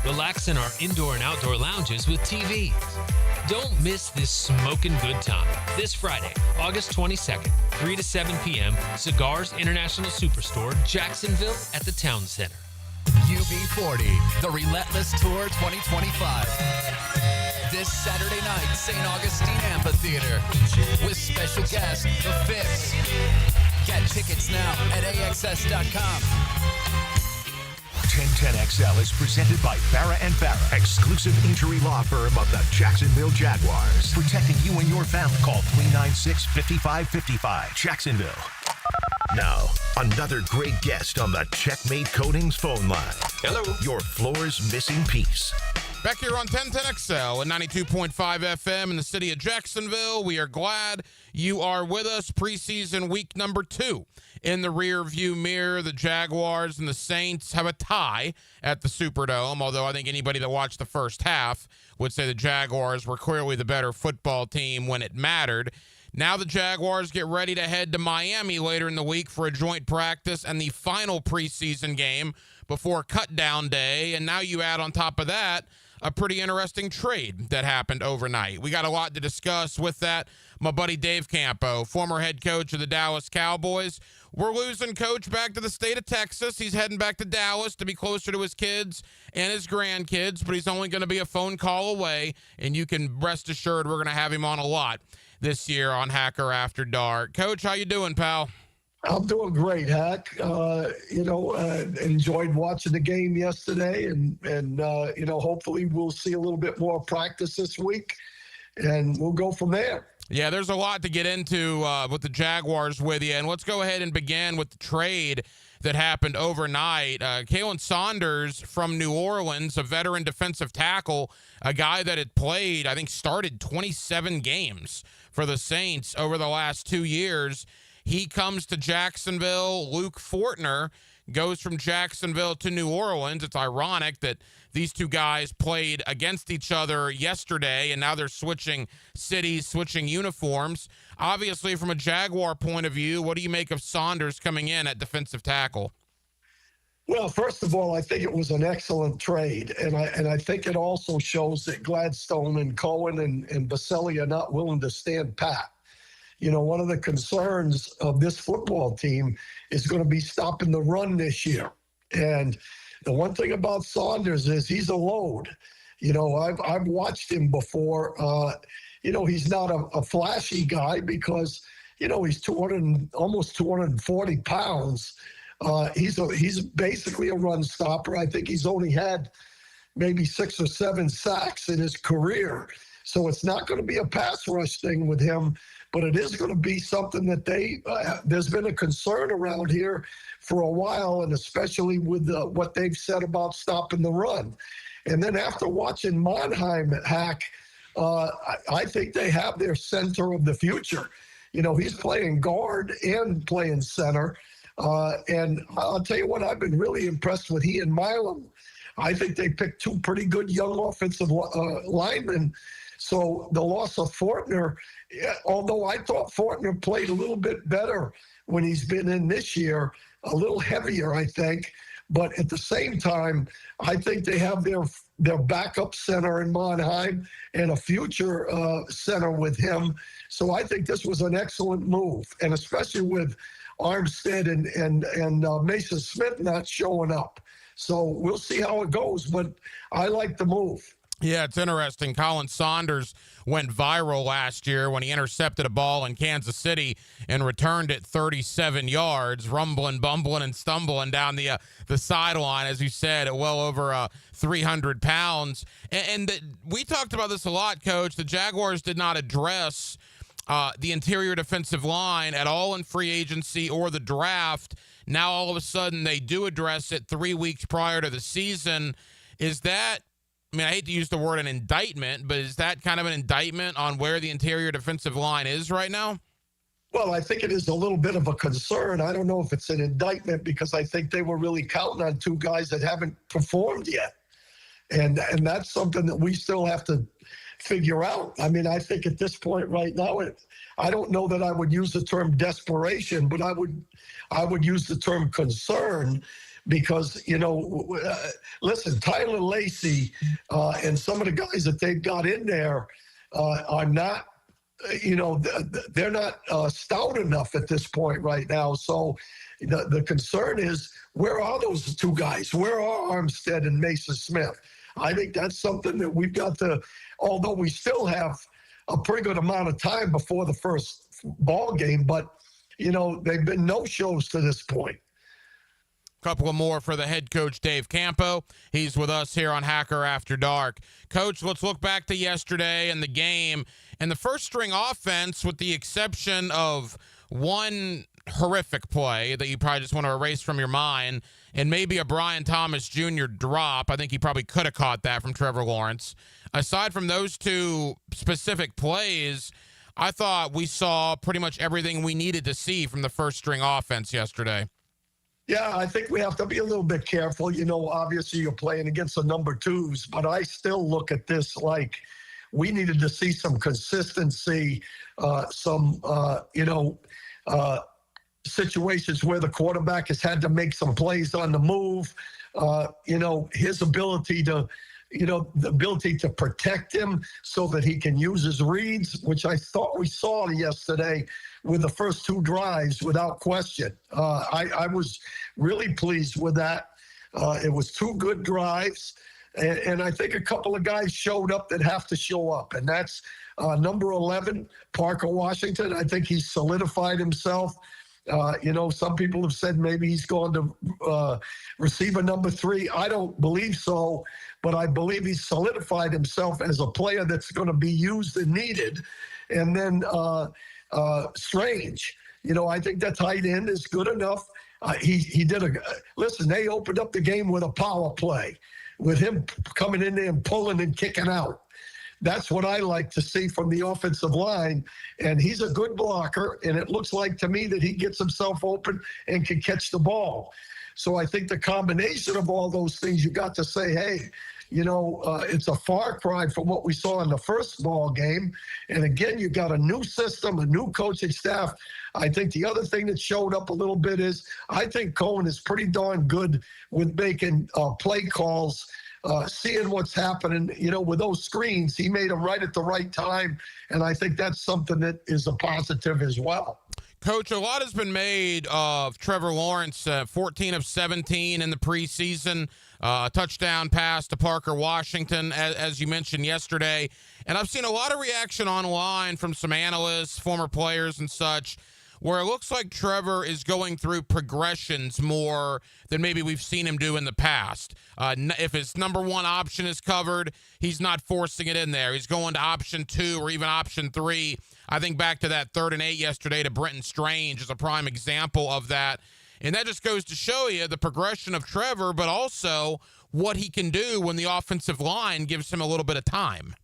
[SPEAKER 22] Relax in our indoor and outdoor lounges with TVs. Don't miss this smoking good time. This Friday, August 22nd, 3 to 7 p.m., Cigars International Superstore, Jacksonville at the Town Center.
[SPEAKER 24] UB40, the Relentless Tour 2025. This Saturday night, St. Augustine Amphitheater, with special guest, The Fix. Get tickets now at AXS.com.
[SPEAKER 1] 1010XL is presented by Farah & Farah, exclusive injury law firm of the Jacksonville Jaguars. Protecting you and your family. Call 396-5555, Jacksonville. Now, another great guest on the Checkmate Coatings phone line. Hello. Your floor's missing piece.
[SPEAKER 2] Back here on 1010XL and 92.5 FM in the city of Jacksonville. We are glad you are with us. Preseason week number 2. In the rear view mirror, the Jaguars and the Saints have a tie at the Superdome, although I think anybody that watched the first half would say the Jaguars were clearly the better football team when it mattered. Now the Jaguars get ready to head to Miami later in the week for a joint practice and the final preseason game before cut-down day. And now you add on top of that a pretty interesting trade that happened overnight. We got a lot to discuss with that. My buddy Dave Campo, former head coach of the Dallas Cowboys. We're losing coach back to the state of Texas. He's heading back to Dallas to be closer to his kids and his grandkids, but he's only going to be a phone call away, and you can rest assured we're going to have him on a lot this year on Hacker After Dark. Coach, how you doing, pal?
[SPEAKER 27] I'm doing great, Hack. Enjoyed watching the game yesterday, and hopefully we'll see a little bit more practice this week, and we'll go from there.
[SPEAKER 2] Yeah, there's a lot to get into with the Jaguars with you, and let's go ahead and begin with the trade that happened overnight. Kalen Saunders from New Orleans, a veteran defensive tackle, a guy that had played, I think started 27 games for the Saints over the last 2 years. He comes to Jacksonville. Luke Fortner goes from Jacksonville to New Orleans. It's ironic that these two guys played against each other yesterday, and now they're switching cities, switching uniforms. Obviously, from a Jaguar point of view, what do you make of Saunders coming in at defensive tackle?
[SPEAKER 27] Well, first of all, I think it was an excellent trade, and I think it also shows that Gladstone and Cohen and Baselli are not willing to stand pat. You know, one of the concerns of this football team is going to be stopping the run this year. And the one thing about Saunders is he's a load. You know, I've watched him before. He's not a flashy guy because, he's almost 240 pounds. He's basically a run stopper. I think he's only had maybe 6 or 7 sacks in his career. So it's not going to be a pass rush thing with him, but it is going to be something that there's been a concern around here for a while, and especially with what they've said about stopping the run. And then after watching Monheim Hack, I think they have their center of the future. He's playing guard and playing center. And I'll tell you what, I've been really impressed with he and Milam. I think they picked 2 pretty good young offensive linemen. So the loss of Fortner, although I thought Fortner played a little bit better when he's been in this year, a little heavier, I think. But at the same time, I think they have their backup center in Monheim and a future center with him. So I think this was an excellent move, and especially with Armstead and Mason Smith not showing up. So we'll see how it goes, but I like the move.
[SPEAKER 2] Yeah, it's interesting. Colin Saunders went viral last year when he intercepted a ball in Kansas City and returned it 37 yards, rumbling, bumbling, and stumbling down the sideline, as you said, at well over 300 pounds. And we talked about this a lot, Coach. The Jaguars did not address the interior defensive line at all in free agency or the draft. Now, all of a sudden, they do address it 3 weeks prior to the season. Is that, I mean, I hate to use the word an indictment, but is that kind of an indictment on where the interior defensive line is right now?
[SPEAKER 27] Well, I think it is a little bit of a concern. I don't know if it's an indictment because I think they were really counting on two guys that haven't performed yet. And that's something that we still have to figure out. I mean, I think at this point right now, I don't know that I would use the term desperation, but I would use the term concern. Because, listen, Tyler Lacey and some of the guys that they've got in there are not, they're not stout enough at this point right now. So the concern is, where are those two guys? Where are Armstead and Mason Smith? I think that's something that we've got to, although we still have a pretty good amount of time before the first ball game, but, they've been no-shows to this point.
[SPEAKER 2] Couple of more for the head coach, Dave Campo. He's with us here on Hacker After Dark. Coach, let's look back to yesterday and the game. And the first string offense, with the exception of one horrific play that you probably just want to erase from your mind, and maybe a Brian Thomas Jr. drop. I think he probably could have caught that from Trevor Lawrence. Aside from those two specific plays, I thought we saw pretty much everything we needed to see from the first string offense yesterday.
[SPEAKER 27] Yeah, I think we have to be a little bit careful. Obviously you're playing against the number twos, but I still look at this like we needed to see some consistency, situations where the quarterback has had to make some plays on the move, his ability to, the ability to protect him so that he can use his reads, which I thought we saw yesterday with the first two drives without question. I was really pleased with that. It was two good drives. And I think a couple of guys showed up that have to show up. And that's number 11, Parker Washington. I think he's solidified himself. Some people have said maybe he's going to receiver number 3. I don't believe so, but I believe he's solidified himself as a player that's going to be used and needed. And then Strange, I think that tight end is good enough. He did listen, they opened up the game with a power play, with him coming in there and pulling and kicking out. That's what I like to see from the offensive line. And he's a good blocker, and it looks like to me that he gets himself open and can catch the ball. So I think the combination of all those things, you got to say, hey, it's a far cry from what we saw in the first ball game. And again, you got a new system, a new coaching staff. I think the other thing that showed up a little bit is I think Cohen is pretty darn good with making play calls, seeing what's happening, with those screens. He made them right at the right time, and I think that's something that is a positive as well.
[SPEAKER 2] Coach, a lot has been made of Trevor Lawrence, 14 of 17 in the preseason, touchdown pass to Parker Washington, as you mentioned yesterday. And I've seen a lot of reaction online from some analysts, former players and such, where it looks like Trevor is going through progressions more than maybe we've seen him do in the past. If his number one option is covered, he's not forcing it in there. He's going to option 2 or even option 3. I think back to that 3rd and 8 yesterday to Brenton Strange is a prime example of that. And that just goes to show you the progression of Trevor, but also what he can do when the offensive line gives him a little bit of time.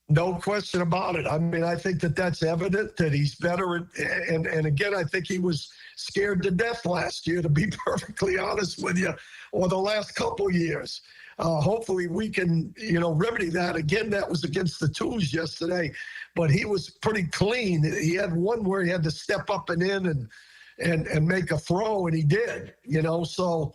[SPEAKER 27] No question about it. I mean, I think that that's evident that he's better. And again, I think he was scared to death last year, to be perfectly honest with you, or the last couple years. Hopefully we can, remedy that. Again, that was against the Twos yesterday, but he was pretty clean. He had one where he had to step up and in and make a throw, and he did, So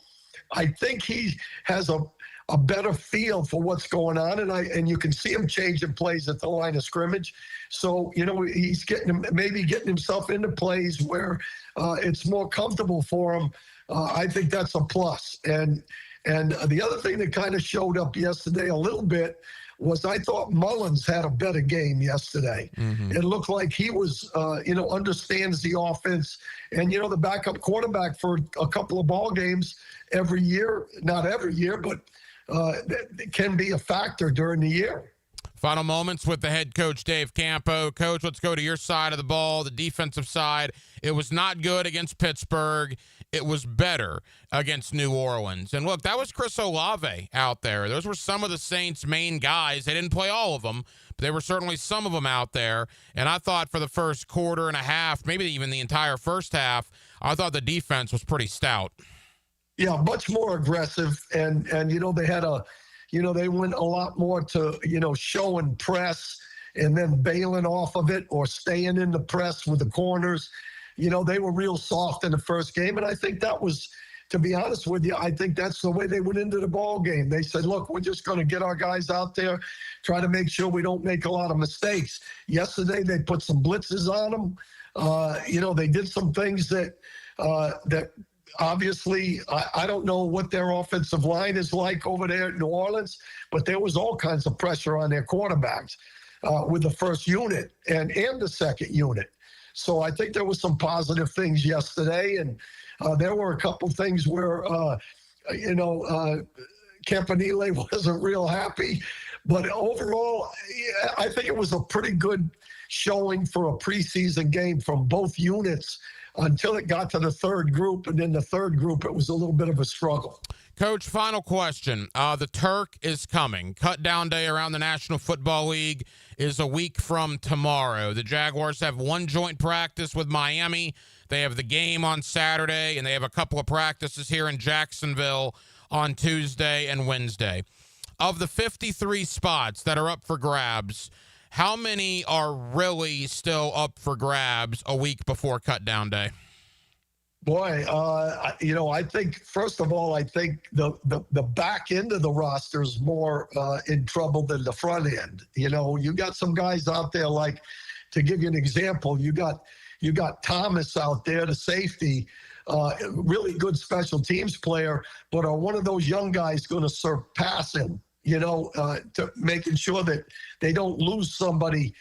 [SPEAKER 27] I think he has a better feel for what's going on, and you can see him changing plays at the line of scrimmage. So, he's maybe getting himself into plays where it's more comfortable for him. I think that's a plus. And the other thing that kind of showed up yesterday a little bit was I thought Mullins had a better game yesterday. Mm-hmm. It looked like he was, understands the offense. And, the backup quarterback for a couple of ball games every year, not every year, but it can be a factor during the year.
[SPEAKER 2] Final moments with the head coach, Dave Campo. Coach, let's go to your side of the ball, the defensive side. It was not good against Pittsburgh. It was better against New Orleans. And look, that was Chris Olave out there. Those were some of the Saints' main guys. They didn't play all of them, but there were certainly some of them out there. And I thought for the first quarter and a half, maybe even the entire first half, I thought the defense was pretty stout.
[SPEAKER 27] Yeah, much more aggressive. And they had they went a lot more to, show and press and then bailing off of it or staying in the press with the corners. They were real soft in the first game. And I think that was, to be honest with you, I think that's the way they went into the ball game. They said, look, we're just going to get our guys out there, try to make sure we don't make a lot of mistakes. Yesterday, they put some blitzes on them. They did some things that obviously, I don't know what their offensive line is like over there at New Orleans, but there was all kinds of pressure on their quarterbacks with the first unit and the second unit. So I think there was some positive things yesterday, and there were a couple things where, Campanile wasn't real happy. But overall, I think it was a pretty good showing for a preseason game from both units until it got to the third group. And then the third group, it was a little bit of a struggle.
[SPEAKER 2] Coach, final question. The Turk is coming. Cut down day around the National Football League is a week from tomorrow. The Jaguars have one joint practice with Miami. They have the game on Saturday, and they have a couple of practices here in Jacksonville on Tuesday and Wednesday. Of the 53 spots that are up for grabs, how many are really still up for grabs a week before cut down day?
[SPEAKER 27] Boy, I think, first of all, I think the back end of the roster is more in trouble than the front end. You got some guys out there, like, to give you an example, you got Thomas out there, the safety, really good special teams player, but are one of those young guys going to surpass him, to making sure that they don't lose somebody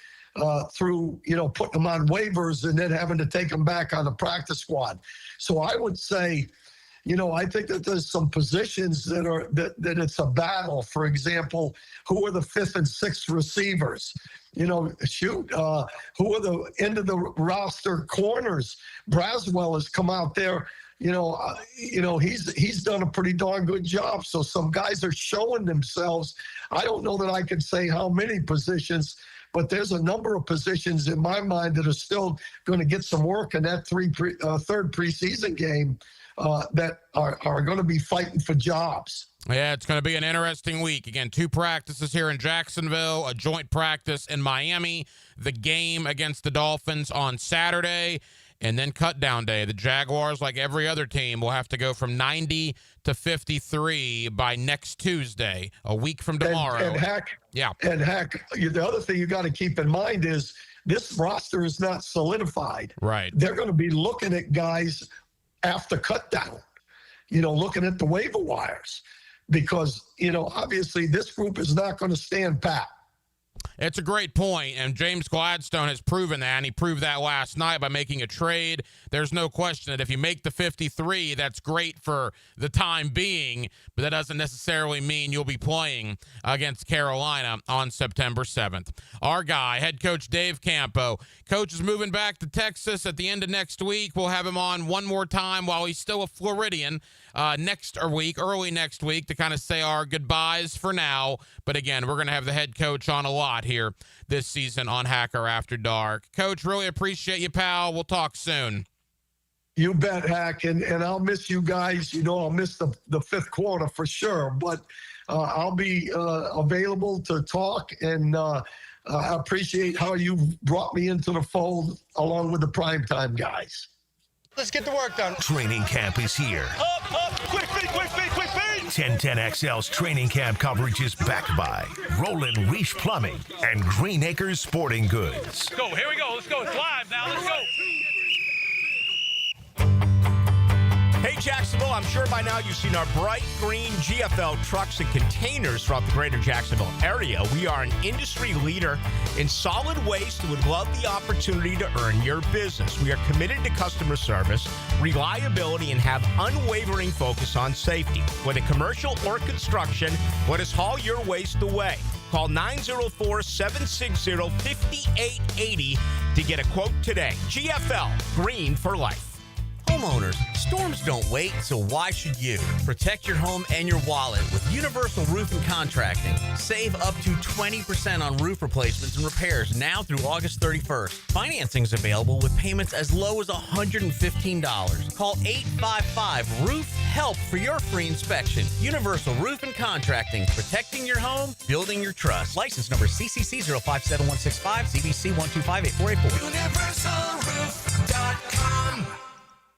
[SPEAKER 27] through, putting them on waivers and then having to take them back on the practice squad. So I would say, I think that there's some positions that it's a battle. For example, who are the fifth and sixth receivers? Who are the end of the roster corners? Braswell has come out there. He's done a pretty darn good job. So some guys are showing themselves. I don't know that I can say how many positions, but there's a number of positions in my mind that are still going to get some work in that third preseason game that are going to be fighting for jobs.
[SPEAKER 2] Yeah, it's going to be an interesting week. Again, 2 practices here in Jacksonville, a joint practice in Miami, the game against the Dolphins on Saturday, and then cut down day. The Jaguars, like every other team, will have to go from 90 to 53 by next Tuesday, a week from tomorrow.
[SPEAKER 27] And the other thing you got to keep in mind is this roster is not solidified.
[SPEAKER 2] Right.
[SPEAKER 27] They're going to be looking at guys after cut down, looking at the waiver wires, because, obviously this group is not going to stand pat.
[SPEAKER 2] It's a great point, and James Gladstone has proven that, and he proved that last night by making a trade. There's no question that if you make the 53, that's great for the time being, but that doesn't necessarily mean you'll be playing against Carolina on September 7th. Our guy, head coach Dave Campo. Coach is moving back to Texas at the end of next week. We'll have him on one more time while he's still a Floridian early next week, to kind of say our goodbyes for now. But again, we're going to have the head coach on a lot here this season on Hacker After Dark. Coach, really appreciate you, pal. We'll talk soon.
[SPEAKER 27] You bet, Hack, and I'll miss you guys. I'll miss the fifth quarter for sure, but I'll be available to talk, and I appreciate how you brought me into the fold along with the primetime guys.
[SPEAKER 7] Let's get the work done.
[SPEAKER 1] Training camp is here.
[SPEAKER 7] Up, quick feet.
[SPEAKER 1] 1010XL's training camp coverage is backed by Roland Reach Plumbing and Green Acres Sporting Goods.
[SPEAKER 7] Go, here we go. Let's go. It's live now. Let's go.
[SPEAKER 10] Hey, Jacksonville, I'm sure by now you've seen our bright green GFL trucks and containers throughout the greater Jacksonville area. We are an industry leader in solid waste and would love the opportunity to earn your business. We are committed to customer service, reliability, and have unwavering focus on safety. Whether commercial or construction, let us haul your waste away. Call 904-760-5880 to get a quote today. GFL, green for life.
[SPEAKER 12] Homeowners, storms don't wait, so why should you? Protect your home and your wallet with Universal Roof and Contracting. Save up to 20% on roof replacements and repairs now through August 31st. Financing is available with payments as low as $115. Call 855-ROOF-HELP for your free inspection. Universal Roof and Contracting. Protecting your home, building your trust. License number CCC 057165, CBC 1258484.
[SPEAKER 8] UniversalRoof.com.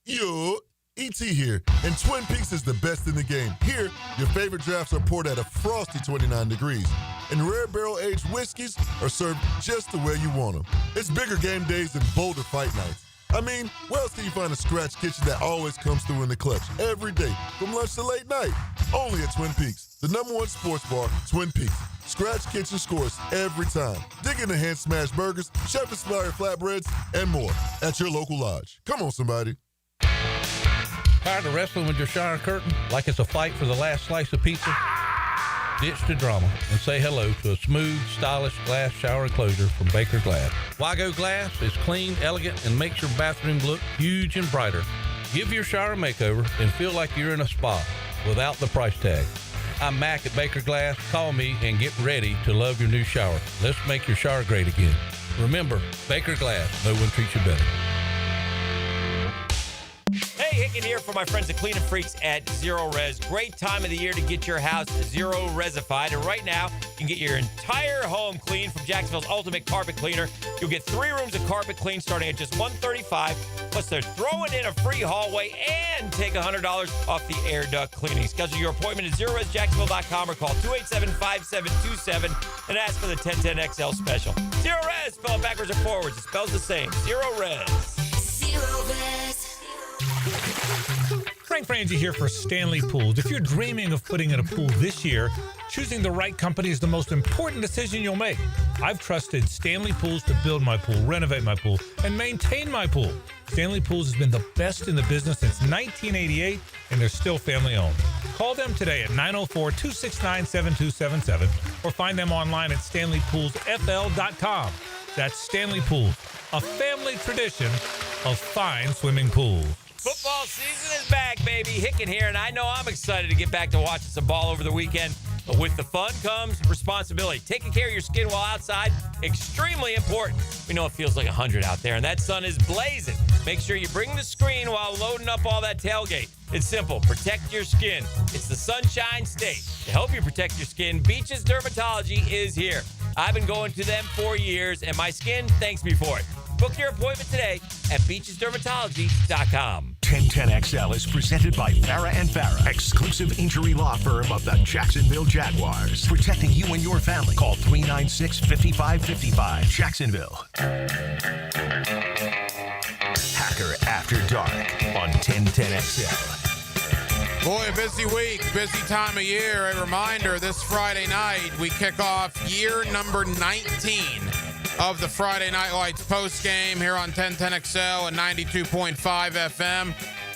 [SPEAKER 8] Yo, E.T. here, and Twin Peaks is the best in the game. Here, your favorite drafts are poured at a frosty 29 degrees, and rare barrel-aged whiskeys are served just the way you want them. It's bigger game days and bolder fight nights. I mean, where else can you find a scratch kitchen that always comes through in the clutch every day, from lunch to late night? Only at Twin Peaks, the #1 sports bar, Twin Peaks. Scratch Kitchen scores every time. Dig into hand smashed burgers, chef-inspired flatbreads, and more at your local lodge. Come on, somebody.
[SPEAKER 13] Tired of wrestling with your shower curtain like it's a fight for the last slice of pizza? Ditch the drama and say hello to a smooth, stylish glass shower enclosure from Baker Glass. Wago Glass is clean, elegant, and makes your bathroom look huge and brighter. Give your shower a makeover and feel like you're in a spa without the price tag. I'm Mac at Baker Glass. Call me and get ready to love your new shower. Let's make your shower great again. Remember, Baker Glass. No one treats you better.
[SPEAKER 23] Hey, Hicken here for my friends at Cleaning Freaks at Zero Res. Great time of the year to get your house Zero Resified. And right now, you can get your entire home cleaned from Jacksonville's ultimate carpet cleaner. You'll get 3 rooms of carpet clean starting at just $135. Plus, they're throwing in a free hallway and take $100 off the air duct cleaning. Schedule your appointment at ZeroResJacksonville.com or call 287-5727 and ask for the 1010XL special. Zero Res, spell it backwards or forwards. It spells the same. Zero Res.
[SPEAKER 16] Zero Res.
[SPEAKER 14] Frank Frangie here for Stanley Pools. If you're dreaming of putting in a pool this year, choosing the right company is the most important decision you'll make. I've trusted Stanley Pools to build my pool, renovate my pool, and maintain my pool. Stanley Pools has been the best in the business since 1988, and they're still family owned. Call them today at 904-269-7277 or find them online at StanleyPoolsFL.com. That's Stanley Pools, a family tradition of fine swimming pools.
[SPEAKER 23] Football season is back, baby. Hicken here, and I know I'm excited to get back to watching some ball over the weekend. But with the fun comes responsibility. Taking care of your skin while outside, extremely important. We know it feels like 100 out there, and that sun is blazing. Make sure you bring the screen while loading up all that tailgate. It's simple. Protect your skin. It's the Sunshine State. To help you protect your skin, Beaches Dermatology is here. I've been going to them for years, and my skin thanks me for it. Book your appointment today at beachesdermatology.com.
[SPEAKER 1] 1010XL is presented by Farah and Farah, exclusive injury law firm of the Jacksonville Jaguars. Protecting you and your family. Call 396-5555. Jacksonville. Hacker After Dark on 1010XL.
[SPEAKER 2] Boy, a busy week, busy time of year. A reminder, this Friday night, we kick off year number 19 of the Friday Night Lights post game here on 1010XL and 92.5 FM.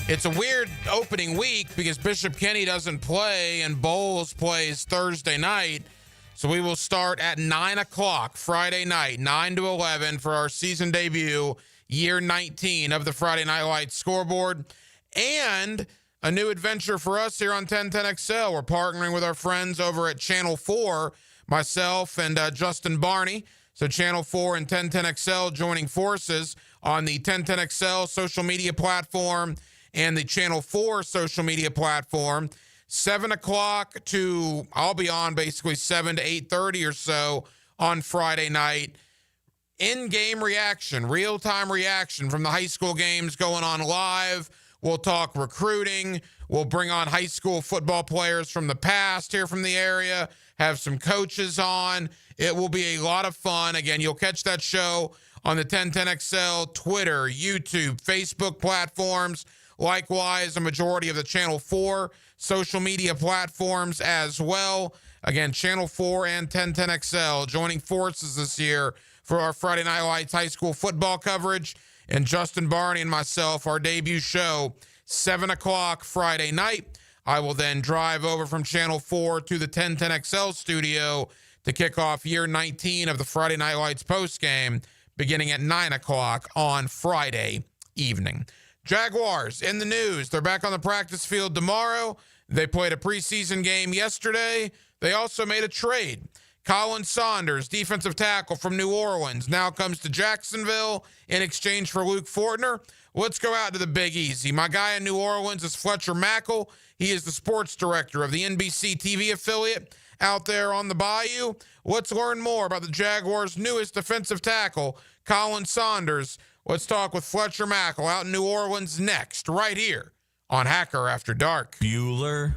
[SPEAKER 2] It's a weird opening week because Bishop Kenny doesn't play and Bowles plays Thursday night. So we will start at 9 o'clock Friday night, 9 to 11 for our season debut, year 19 of the Friday Night Lights scoreboard. And a new adventure for us here on 1010XL. We're partnering with our friends over at Channel 4, myself and Justin Barney. So Channel 4 and 1010XL joining forces on the 1010XL social media platform and the Channel 4 social media platform. 7 o'clock to, I'll be on basically 7 to 8:30 or so on Friday night. in-game reaction, real-time reaction from the high school games going on live. We'll talk recruiting. We'll bring on high school football players from the past here from the area, have some coaches on. It will be a lot of fun. Again, you'll catch that show on the 1010XL, Twitter, YouTube, Facebook platforms. Likewise, a majority of the Channel 4 social media platforms as well. Again, Channel 4 and 1010XL joining forces this year for our Friday Night Lights high school football coverage. And Justin Barney and myself, our debut show, 7 o'clock Friday night. I will then drive over from Channel 4 to the 1010XL studio to kick off year 19 of the Friday Night Lights postgame, beginning at 9 o'clock on Friday evening. Jaguars in the news. They're back on the practice field tomorrow. They played a preseason game yesterday. They also made a trade. Colin Saunders, defensive tackle from New Orleans, now comes to Jacksonville in exchange for Luke Fortner. Let's go out to the Big Easy. My guy in New Orleans is Fletcher Mack. He is the sports director of the NBC TV affiliate out there on the Bayou. Let's learn more about the Jaguars' newest defensive tackle, Colin Saunders. Let's talk with Fletcher Mack out in New Orleans next, right here on Hacker After Dark.
[SPEAKER 4] Bueller.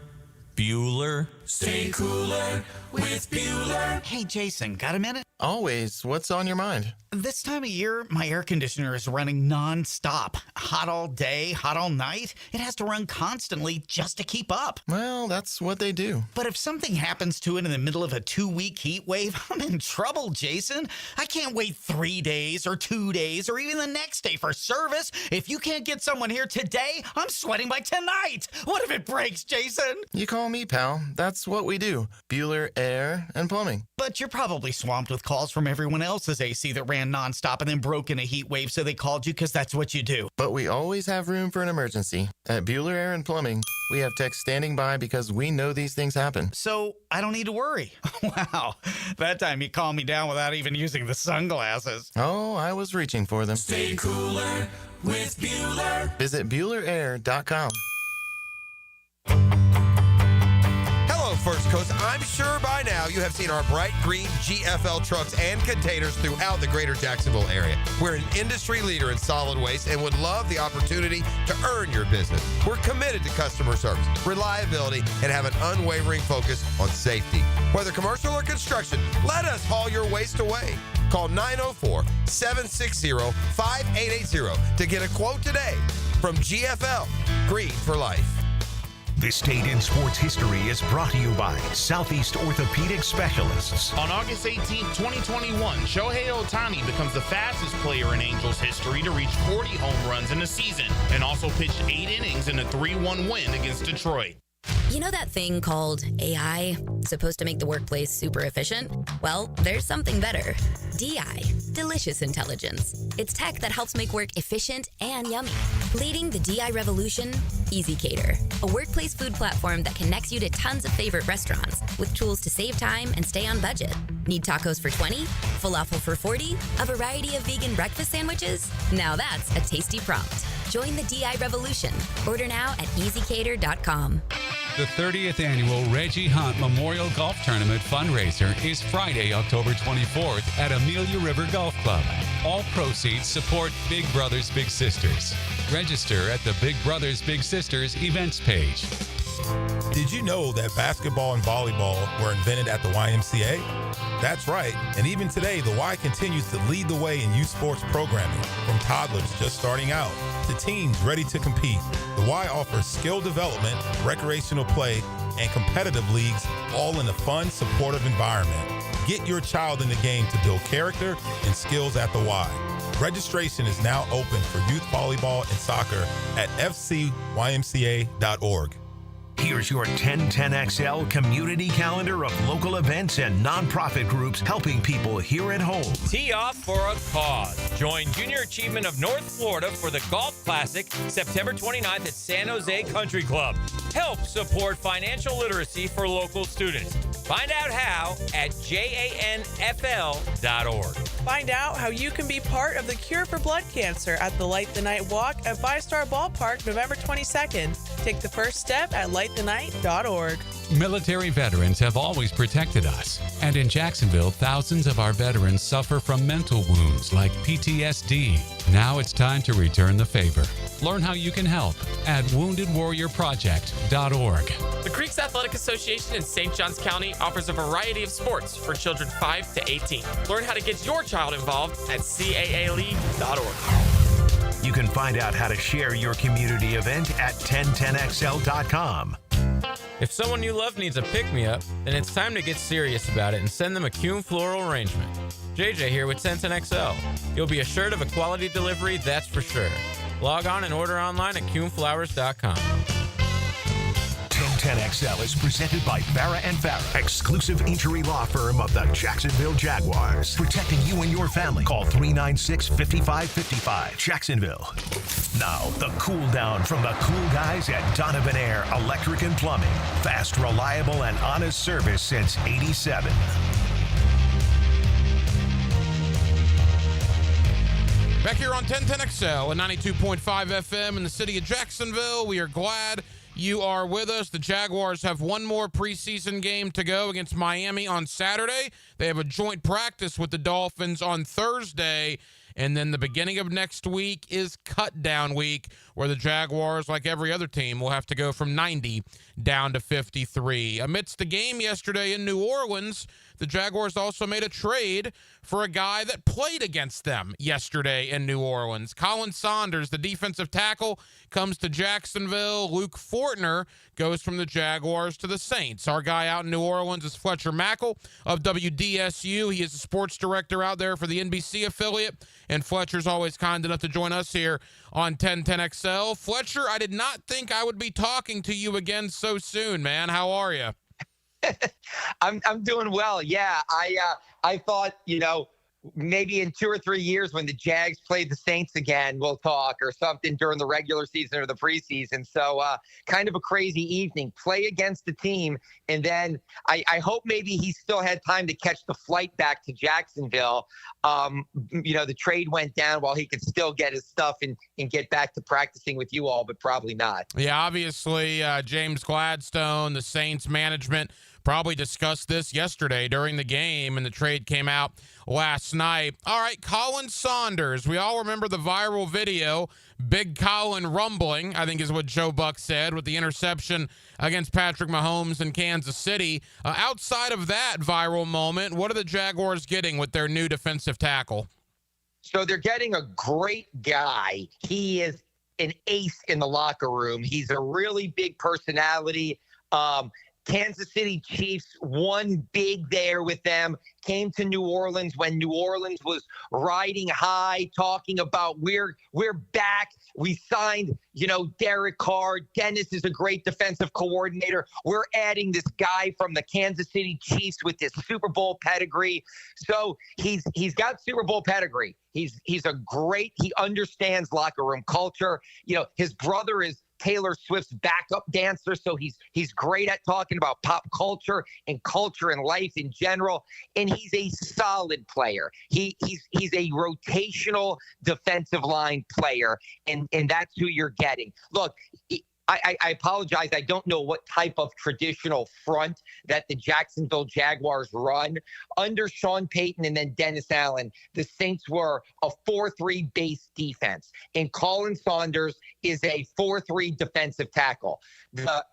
[SPEAKER 16] Stay cooler with Bueller.
[SPEAKER 5] Hey, Jason, got a minute?
[SPEAKER 6] Always. What's on your mind?
[SPEAKER 5] This time of year, my air conditioner is running non-stop. Hot all day, hot all night. It has to run constantly just to keep up.
[SPEAKER 6] Well, that's what they do.
[SPEAKER 5] But if something happens to it in the middle of a 2-week heat wave, I'm in trouble, Jason. I can't wait 3 days or 2 days or even the next day for service. If you can't get someone here today, I'm sweating by tonight. What if it breaks, Jason?
[SPEAKER 6] You call me, pal. That's what we do. Bueller Air and Plumbing.
[SPEAKER 5] But you're probably swamped with calls from everyone else's AC that ran nonstop and then broke in a heat wave, so they called you because that's what you do.
[SPEAKER 6] But we always have room for an emergency. At Bueller Air and Plumbing, we have techs standing by because we know these things happen.
[SPEAKER 5] So I don't need to worry. Wow. That time you calmed me down without even using the sunglasses.
[SPEAKER 6] Oh, I was reaching for them.
[SPEAKER 16] Stay cooler with Bueller.
[SPEAKER 6] Visit BuellerAir.com.
[SPEAKER 15] First Coast, I'm sure by now you have seen our bright green GFL trucks and containers throughout the greater Jacksonville area. We're an industry leader in solid waste and would love the opportunity to earn your business. We're committed to customer service, reliability, and have an unwavering focus on safety. Whether commercial or construction, let us haul your waste away. Call 904-760-5880 to get a quote today from GFL, Green for Life.
[SPEAKER 1] This date in sports history is brought to you by Southeast Orthopedic Specialists.
[SPEAKER 11] On August 18, 2021, Shohei Ohtani becomes the fastest player in Angels history to reach 40 home runs in a season and also pitched 8 innings in a 3-1 win against Detroit.
[SPEAKER 20] You know that thing called AI? Supposed to make the workplace super efficient? Well, there's something better. DI, Delicious Intelligence. It's tech that helps make work efficient and yummy. Leading the DI revolution, Easy Cater, a workplace food platform that connects you to tons of favorite restaurants with tools to save time and stay on budget. Need tacos for 20? Falafel for 40? A variety of vegan breakfast sandwiches? Now that's a tasty prompt. Join the DI revolution. Order now at easycater.com.
[SPEAKER 25] The 30th annual Reggie Hunt Memorial Golf Tournament fundraiser is Friday, October 24th at Amelia River Golf Club. All proceeds support Big Brothers Big Sisters. Register at the Big Brothers Big Sisters events page.
[SPEAKER 26] Did you know that basketball and volleyball were invented at the YMCA? That's right, and even today, the Y continues to lead the way in youth sports programming, from toddlers just starting out to teens ready to compete. The Y offers skill development, recreational play, and competitive leagues, all in a fun, supportive environment. Get your child in the game to build character and skills at the Y. Registration is now open for youth volleyball and soccer at fcymca.org.
[SPEAKER 1] Here's your 1010XL community calendar of local events and nonprofit groups helping people here at home.
[SPEAKER 23] Tee off for a cause. Join Junior Achievement of North Florida for the Golf Classic, September 29th at San Jose Country Club. Help support financial literacy for local students. Find out how at janfl.org.
[SPEAKER 28] Find out how you can be part of the cure for blood cancer at the Light the Night Walk at Vistar Ballpark, November 22nd. Take the first step at lightthenight.org.
[SPEAKER 25] Military veterans have always protected us. And in Jacksonville, thousands of our veterans suffer from mental wounds like PTSD. Now it's time to return the favor. Learn how you can help at woundedwarriorproject.org.
[SPEAKER 3] The Creeks Athletic Association in St. Johns County offers a variety of sports for children 5 to 18. Learn how to get your child involved at caaleague.org.
[SPEAKER 1] You can find out how to share your community event at 1010xl.com.
[SPEAKER 4] If someone you love needs a pick-me-up, then it's time to get serious about it and send them a Kuhn floral arrangement. JJ here with 1010XL. You'll be assured of a quality delivery, that's for sure. Log on and order online at kuhnflowers.com.
[SPEAKER 1] 1010XL is presented by Farah and Farah, exclusive injury law firm of the Jacksonville Jaguars. Protecting you and your family. Call 396-5555, Jacksonville. Now, the cool down from the cool guys at Donovan Air Electric and Plumbing. Fast, reliable, and honest service since '87.
[SPEAKER 2] Back here on 1010XL and 92.5 FM in the city of Jacksonville. We are glad you are with us. The Jaguars have one more preseason game to go against Miami on Saturday. They have a joint practice with the Dolphins on Thursday. And then the beginning of next week is cut down week, where the Jaguars, like every other team, will have to go from 90 down to 53. Amidst the game yesterday in New Orleans, the Jaguars also made a trade for a guy that played against them yesterday in New Orleans. Colin Saunders, the defensive tackle, comes to Jacksonville. Luke Fortner goes from the Jaguars to the Saints. Our guy out in New Orleans is Fletcher Mack of WDSU. He is the sports director out there for the NBC affiliate, and Fletcher's always kind enough to join us here on 1010XL. Fletcher, I did not think I would be talking to you again so soon, man. How are you?
[SPEAKER 9] I'm doing well. Yeah, I thought, maybe in 2 or 3 years when the Jags play the Saints again, we'll talk, or something during the regular season or the preseason. So kind of a crazy evening. Play against the team, and then I hope maybe he still had time to catch the flight back to Jacksonville. The trade went down while he could still get his stuff and get back to practicing with you all, but probably not.
[SPEAKER 2] Yeah, obviously, James Gladstone, the Saints management, probably discussed this yesterday during the game, and the trade came out last night. All right, Colin Saunders. We all remember the viral video, Big Colin rumbling, I think is what Joe Buck said, with the interception against Patrick Mahomes in Kansas City. Outside of that viral moment, what are the Jaguars getting with their new defensive tackle?
[SPEAKER 9] So they're getting a great guy. He is an ace in the locker room. He's a really big personality. Kansas City Chiefs won big there with them, came to New Orleans when New Orleans was riding high, talking about we're back. We signed, Derek Carr. Dennis is a great defensive coordinator. We're adding this guy from the Kansas City Chiefs with this Super Bowl pedigree. So he's got Super Bowl pedigree. He understands locker room culture. His brother is Taylor Swift's backup dancer, so he's great at talking about pop culture and life in general, and he's a solid player. He's a rotational defensive line player, and that's who you're getting. Look, I apologize. I don't know what type of traditional front that the Jacksonville Jaguars run. Under Sean Payton and then Dennis Allen, the Saints were a 4-3 base defense. And Colin Saunders is a 4-3 defensive tackle. The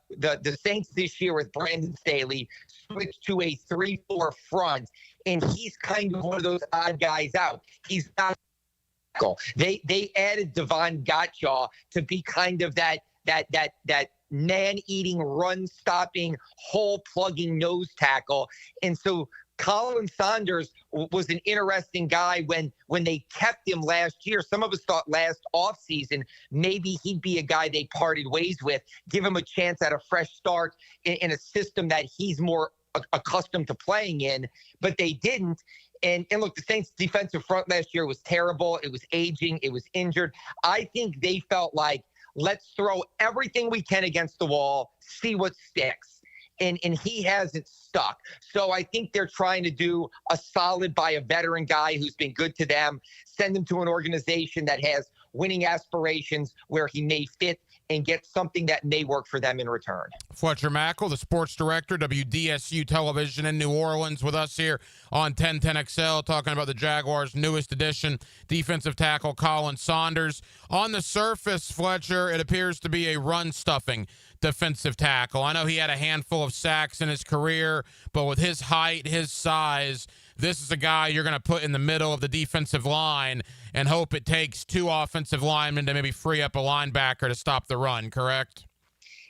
[SPEAKER 9] Saints this year with Brandon Staley switched to a 3-4 front, and he's kind of one of those odd guys out. He's not. They added Devon Gottschall to be kind of that man-eating, run-stopping, hole-plugging nose tackle. And so Colin Saunders was an interesting guy when they kept him last year. Some of us thought last offseason maybe he'd be a guy they parted ways with, give him a chance at a fresh start in a system that he's more accustomed to playing in, but they didn't. And look, the Saints' defensive front last year was terrible. It was aging. It was injured. I think they felt like, let's throw everything we can against the wall, see what sticks. And he hasn't stuck. So I think they're trying to do a solid by a veteran guy who's been good to them, send him to an organization that has winning aspirations where he may fit and get something that may work for them in return.
[SPEAKER 2] Fletcher Mack, the sports director, WDSU Television in New Orleans, with us here on 1010XL, talking about the Jaguars' newest addition, defensive tackle Colin Saunders. On the surface, Fletcher, it appears to be a run-stuffing defensive tackle. I know he had a handful of sacks in his career, but with his height, his size, this is a guy you're going to put in the middle of the defensive line and hope it takes two offensive linemen to maybe free up a linebacker to stop the run, correct?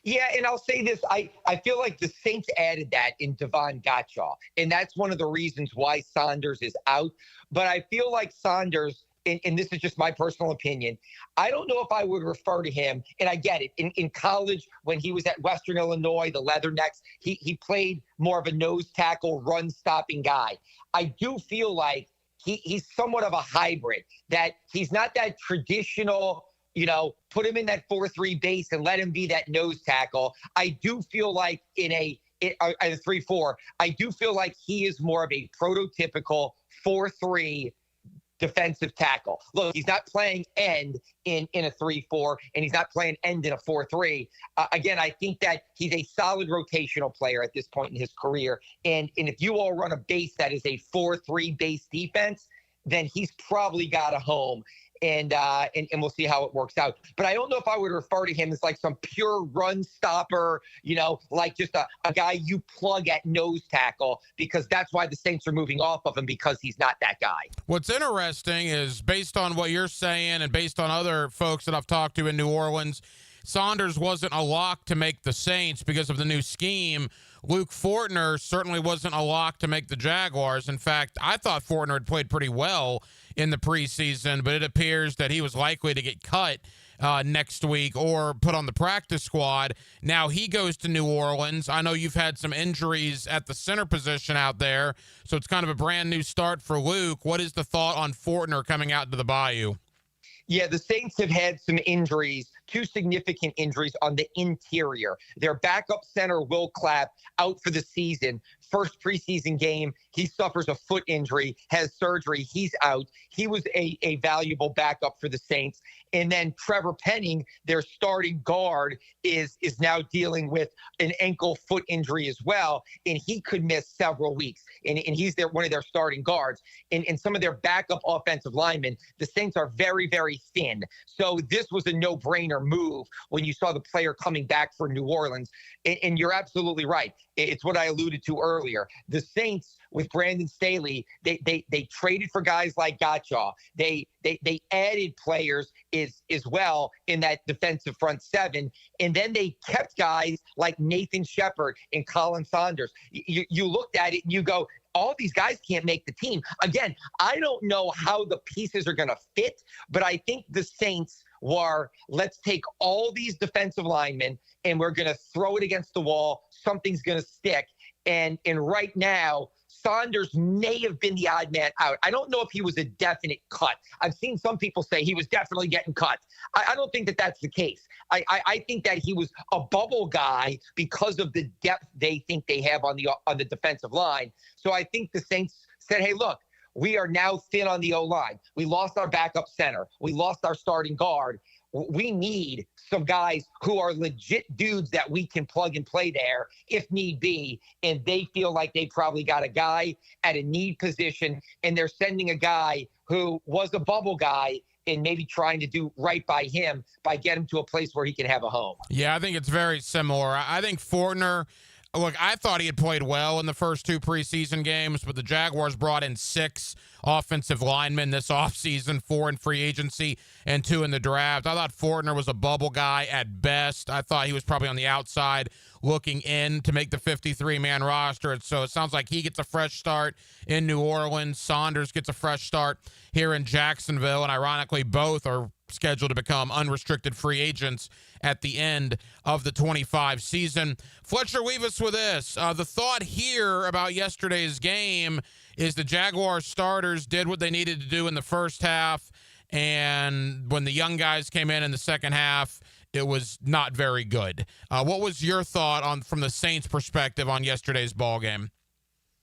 [SPEAKER 9] Yeah, and I'll say this. I feel like the Saints added that in Devon Gottschall, and that's one of the reasons why Saunders is out. But I feel like Saunders, and this is just my personal opinion, I don't know if I would refer to him, and I get it. In college, when he was at Western Illinois, the Leathernecks, he played more of a nose tackle, run-stopping guy. I do feel like he's somewhat of a hybrid, that he's not that traditional, put him in that 4-3 base and let him be that nose tackle. I do feel like in a 3-4, I do feel like he is more of a prototypical 4-3 defensive tackle. Look, he's not playing end in a 3-4, and he's not playing end in a 4-3. Again, I think that he's a solid rotational player at this point in his career. And if you all run a base that is a 4-3 base defense, then he's probably got a home. And we'll see how it works out. But I don't know if I would refer to him as like some pure run stopper, like just a guy you plug at nose tackle, because that's why the Saints are moving off of him, because he's not that guy.
[SPEAKER 2] What's interesting is, based on what you're saying and based on other folks that I've talked to in New Orleans, Saunders wasn't a lock to make the Saints because of the new scheme. Luke Fortner certainly wasn't a lock to make the Jaguars. In fact, I thought Fortner had played pretty well in the preseason, but it appears that he was likely to get cut next week or put on the practice squad. Now he goes to New Orleans. I know you've had some injuries at the center position out there, so it's kind of a brand new start for Luke. What is the thought on Fortner coming out to the Bayou?
[SPEAKER 9] Yeah, the Saints have had some injuries, two significant injuries on the interior. Their backup center, Will Clapp, out for the season. First preseason game, he suffers a foot injury, has surgery. He's out. He was a valuable backup for the Saints. And then Trevor Penning, their starting guard, is now dealing with an ankle foot injury as well, and he could miss several weeks. And he's one of their starting guards. And some of their backup offensive linemen, the Saints are very, very thin. So this was a no-brainer move when you saw the player coming back for New Orleans. And you're absolutely right. It's what I alluded to earlier. The Saints, with Brandon Staley, they traded for guys like Gottschall. They added players as well in that defensive front seven. And then they kept guys like Nathan Shepard and Colin Saunders. You looked at it and you go, all these guys can't make the team. Again, I don't know how the pieces are going to fit, but I think the Saints were, let's take all these defensive linemen and we're going to throw it against the wall. Something's going to stick. And right now, Saunders may have been the odd man out. I don't know if he was a definite cut. I've seen some people say he was definitely getting cut. I don't think that that's the case. I think that he was a bubble guy because of the depth they think they have on the defensive line. So I think the Saints said, hey, look, we are now thin on the O-line. We lost our backup center. We lost our starting guard. We need some guys who are legit dudes that we can plug and play there if need be. And they feel like they probably got a guy at a need position, and they're sending a guy who was a bubble guy and maybe trying to do right by him by getting him to a place where he can have a home.
[SPEAKER 2] Yeah, I think it's very similar. I think Fortner, look, I thought he had played well in the first two preseason games, but the Jaguars brought in 6 offensive linemen this offseason, 4 in free agency and 2 in the draft. I thought Fortner was a bubble guy at best. I thought he was probably on the outside looking in to make the 53-man roster. So it sounds like he gets a fresh start in New Orleans. Saunders gets a fresh start here in Jacksonville, and ironically, both are scheduled to become unrestricted free agents at the end of the 25 season. Fletcher, leave us with this. The thought here about yesterday's game is the Jaguars starters did what they needed to do in the first half, and when the young guys came in the second half, it was not very good. What was your thought from the Saints' perspective on yesterday's ball game?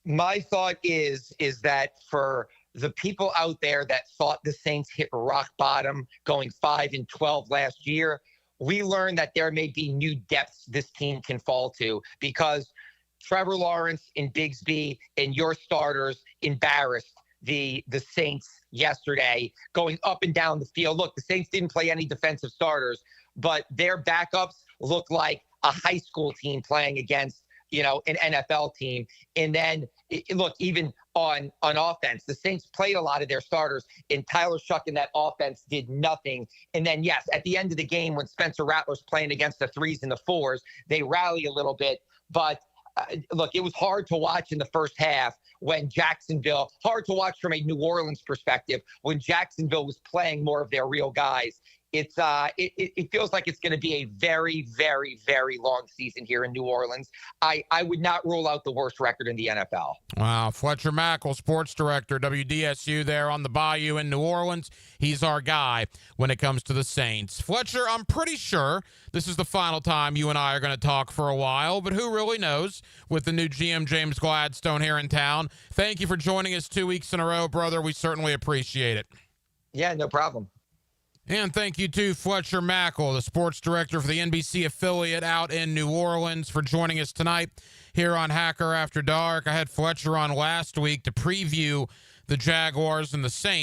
[SPEAKER 9] My thought is that for the people out there that thought the Saints hit rock bottom going 5-12 last year, we learned that there may be new depths this team can fall to because Trevor Lawrence and Bigsby and your starters embarrassed the Saints yesterday, going up and down the field. Look, the Saints didn't play any defensive starters, but their backups look like a high school team playing against, an NFL team. And then, look, even on offense, the Saints played a lot of their starters, and Tyler Shuck in that offense did nothing. And then, yes, at the end of the game, when Spencer Rattler's playing against the 3s and the 4s, they rally a little bit. But look, it was hard to watch in the first half when Jacksonville, hard to watch from a New Orleans perspective, when Jacksonville was playing more of their real guys. It feels like it's going to be a very, very, very long season here in New Orleans. I would not rule out the worst record in the NFL.
[SPEAKER 2] Wow. Fletcher Mack, sports director, WDSU there on the Bayou in New Orleans. He's our guy when it comes to the Saints. Fletcher, I'm pretty sure this is the final time you and I are going to talk for a while, but who really knows with the new GM James Gladstone here in town. Thank you for joining us 2 weeks in a row, brother. We certainly appreciate it.
[SPEAKER 9] Yeah, no problem.
[SPEAKER 2] And thank you to Fletcher Mackle, the sports director for the NBC affiliate out in New Orleans, for joining us tonight here on Hacker After Dark. I had Fletcher on last week to preview the Jaguars and the Saints.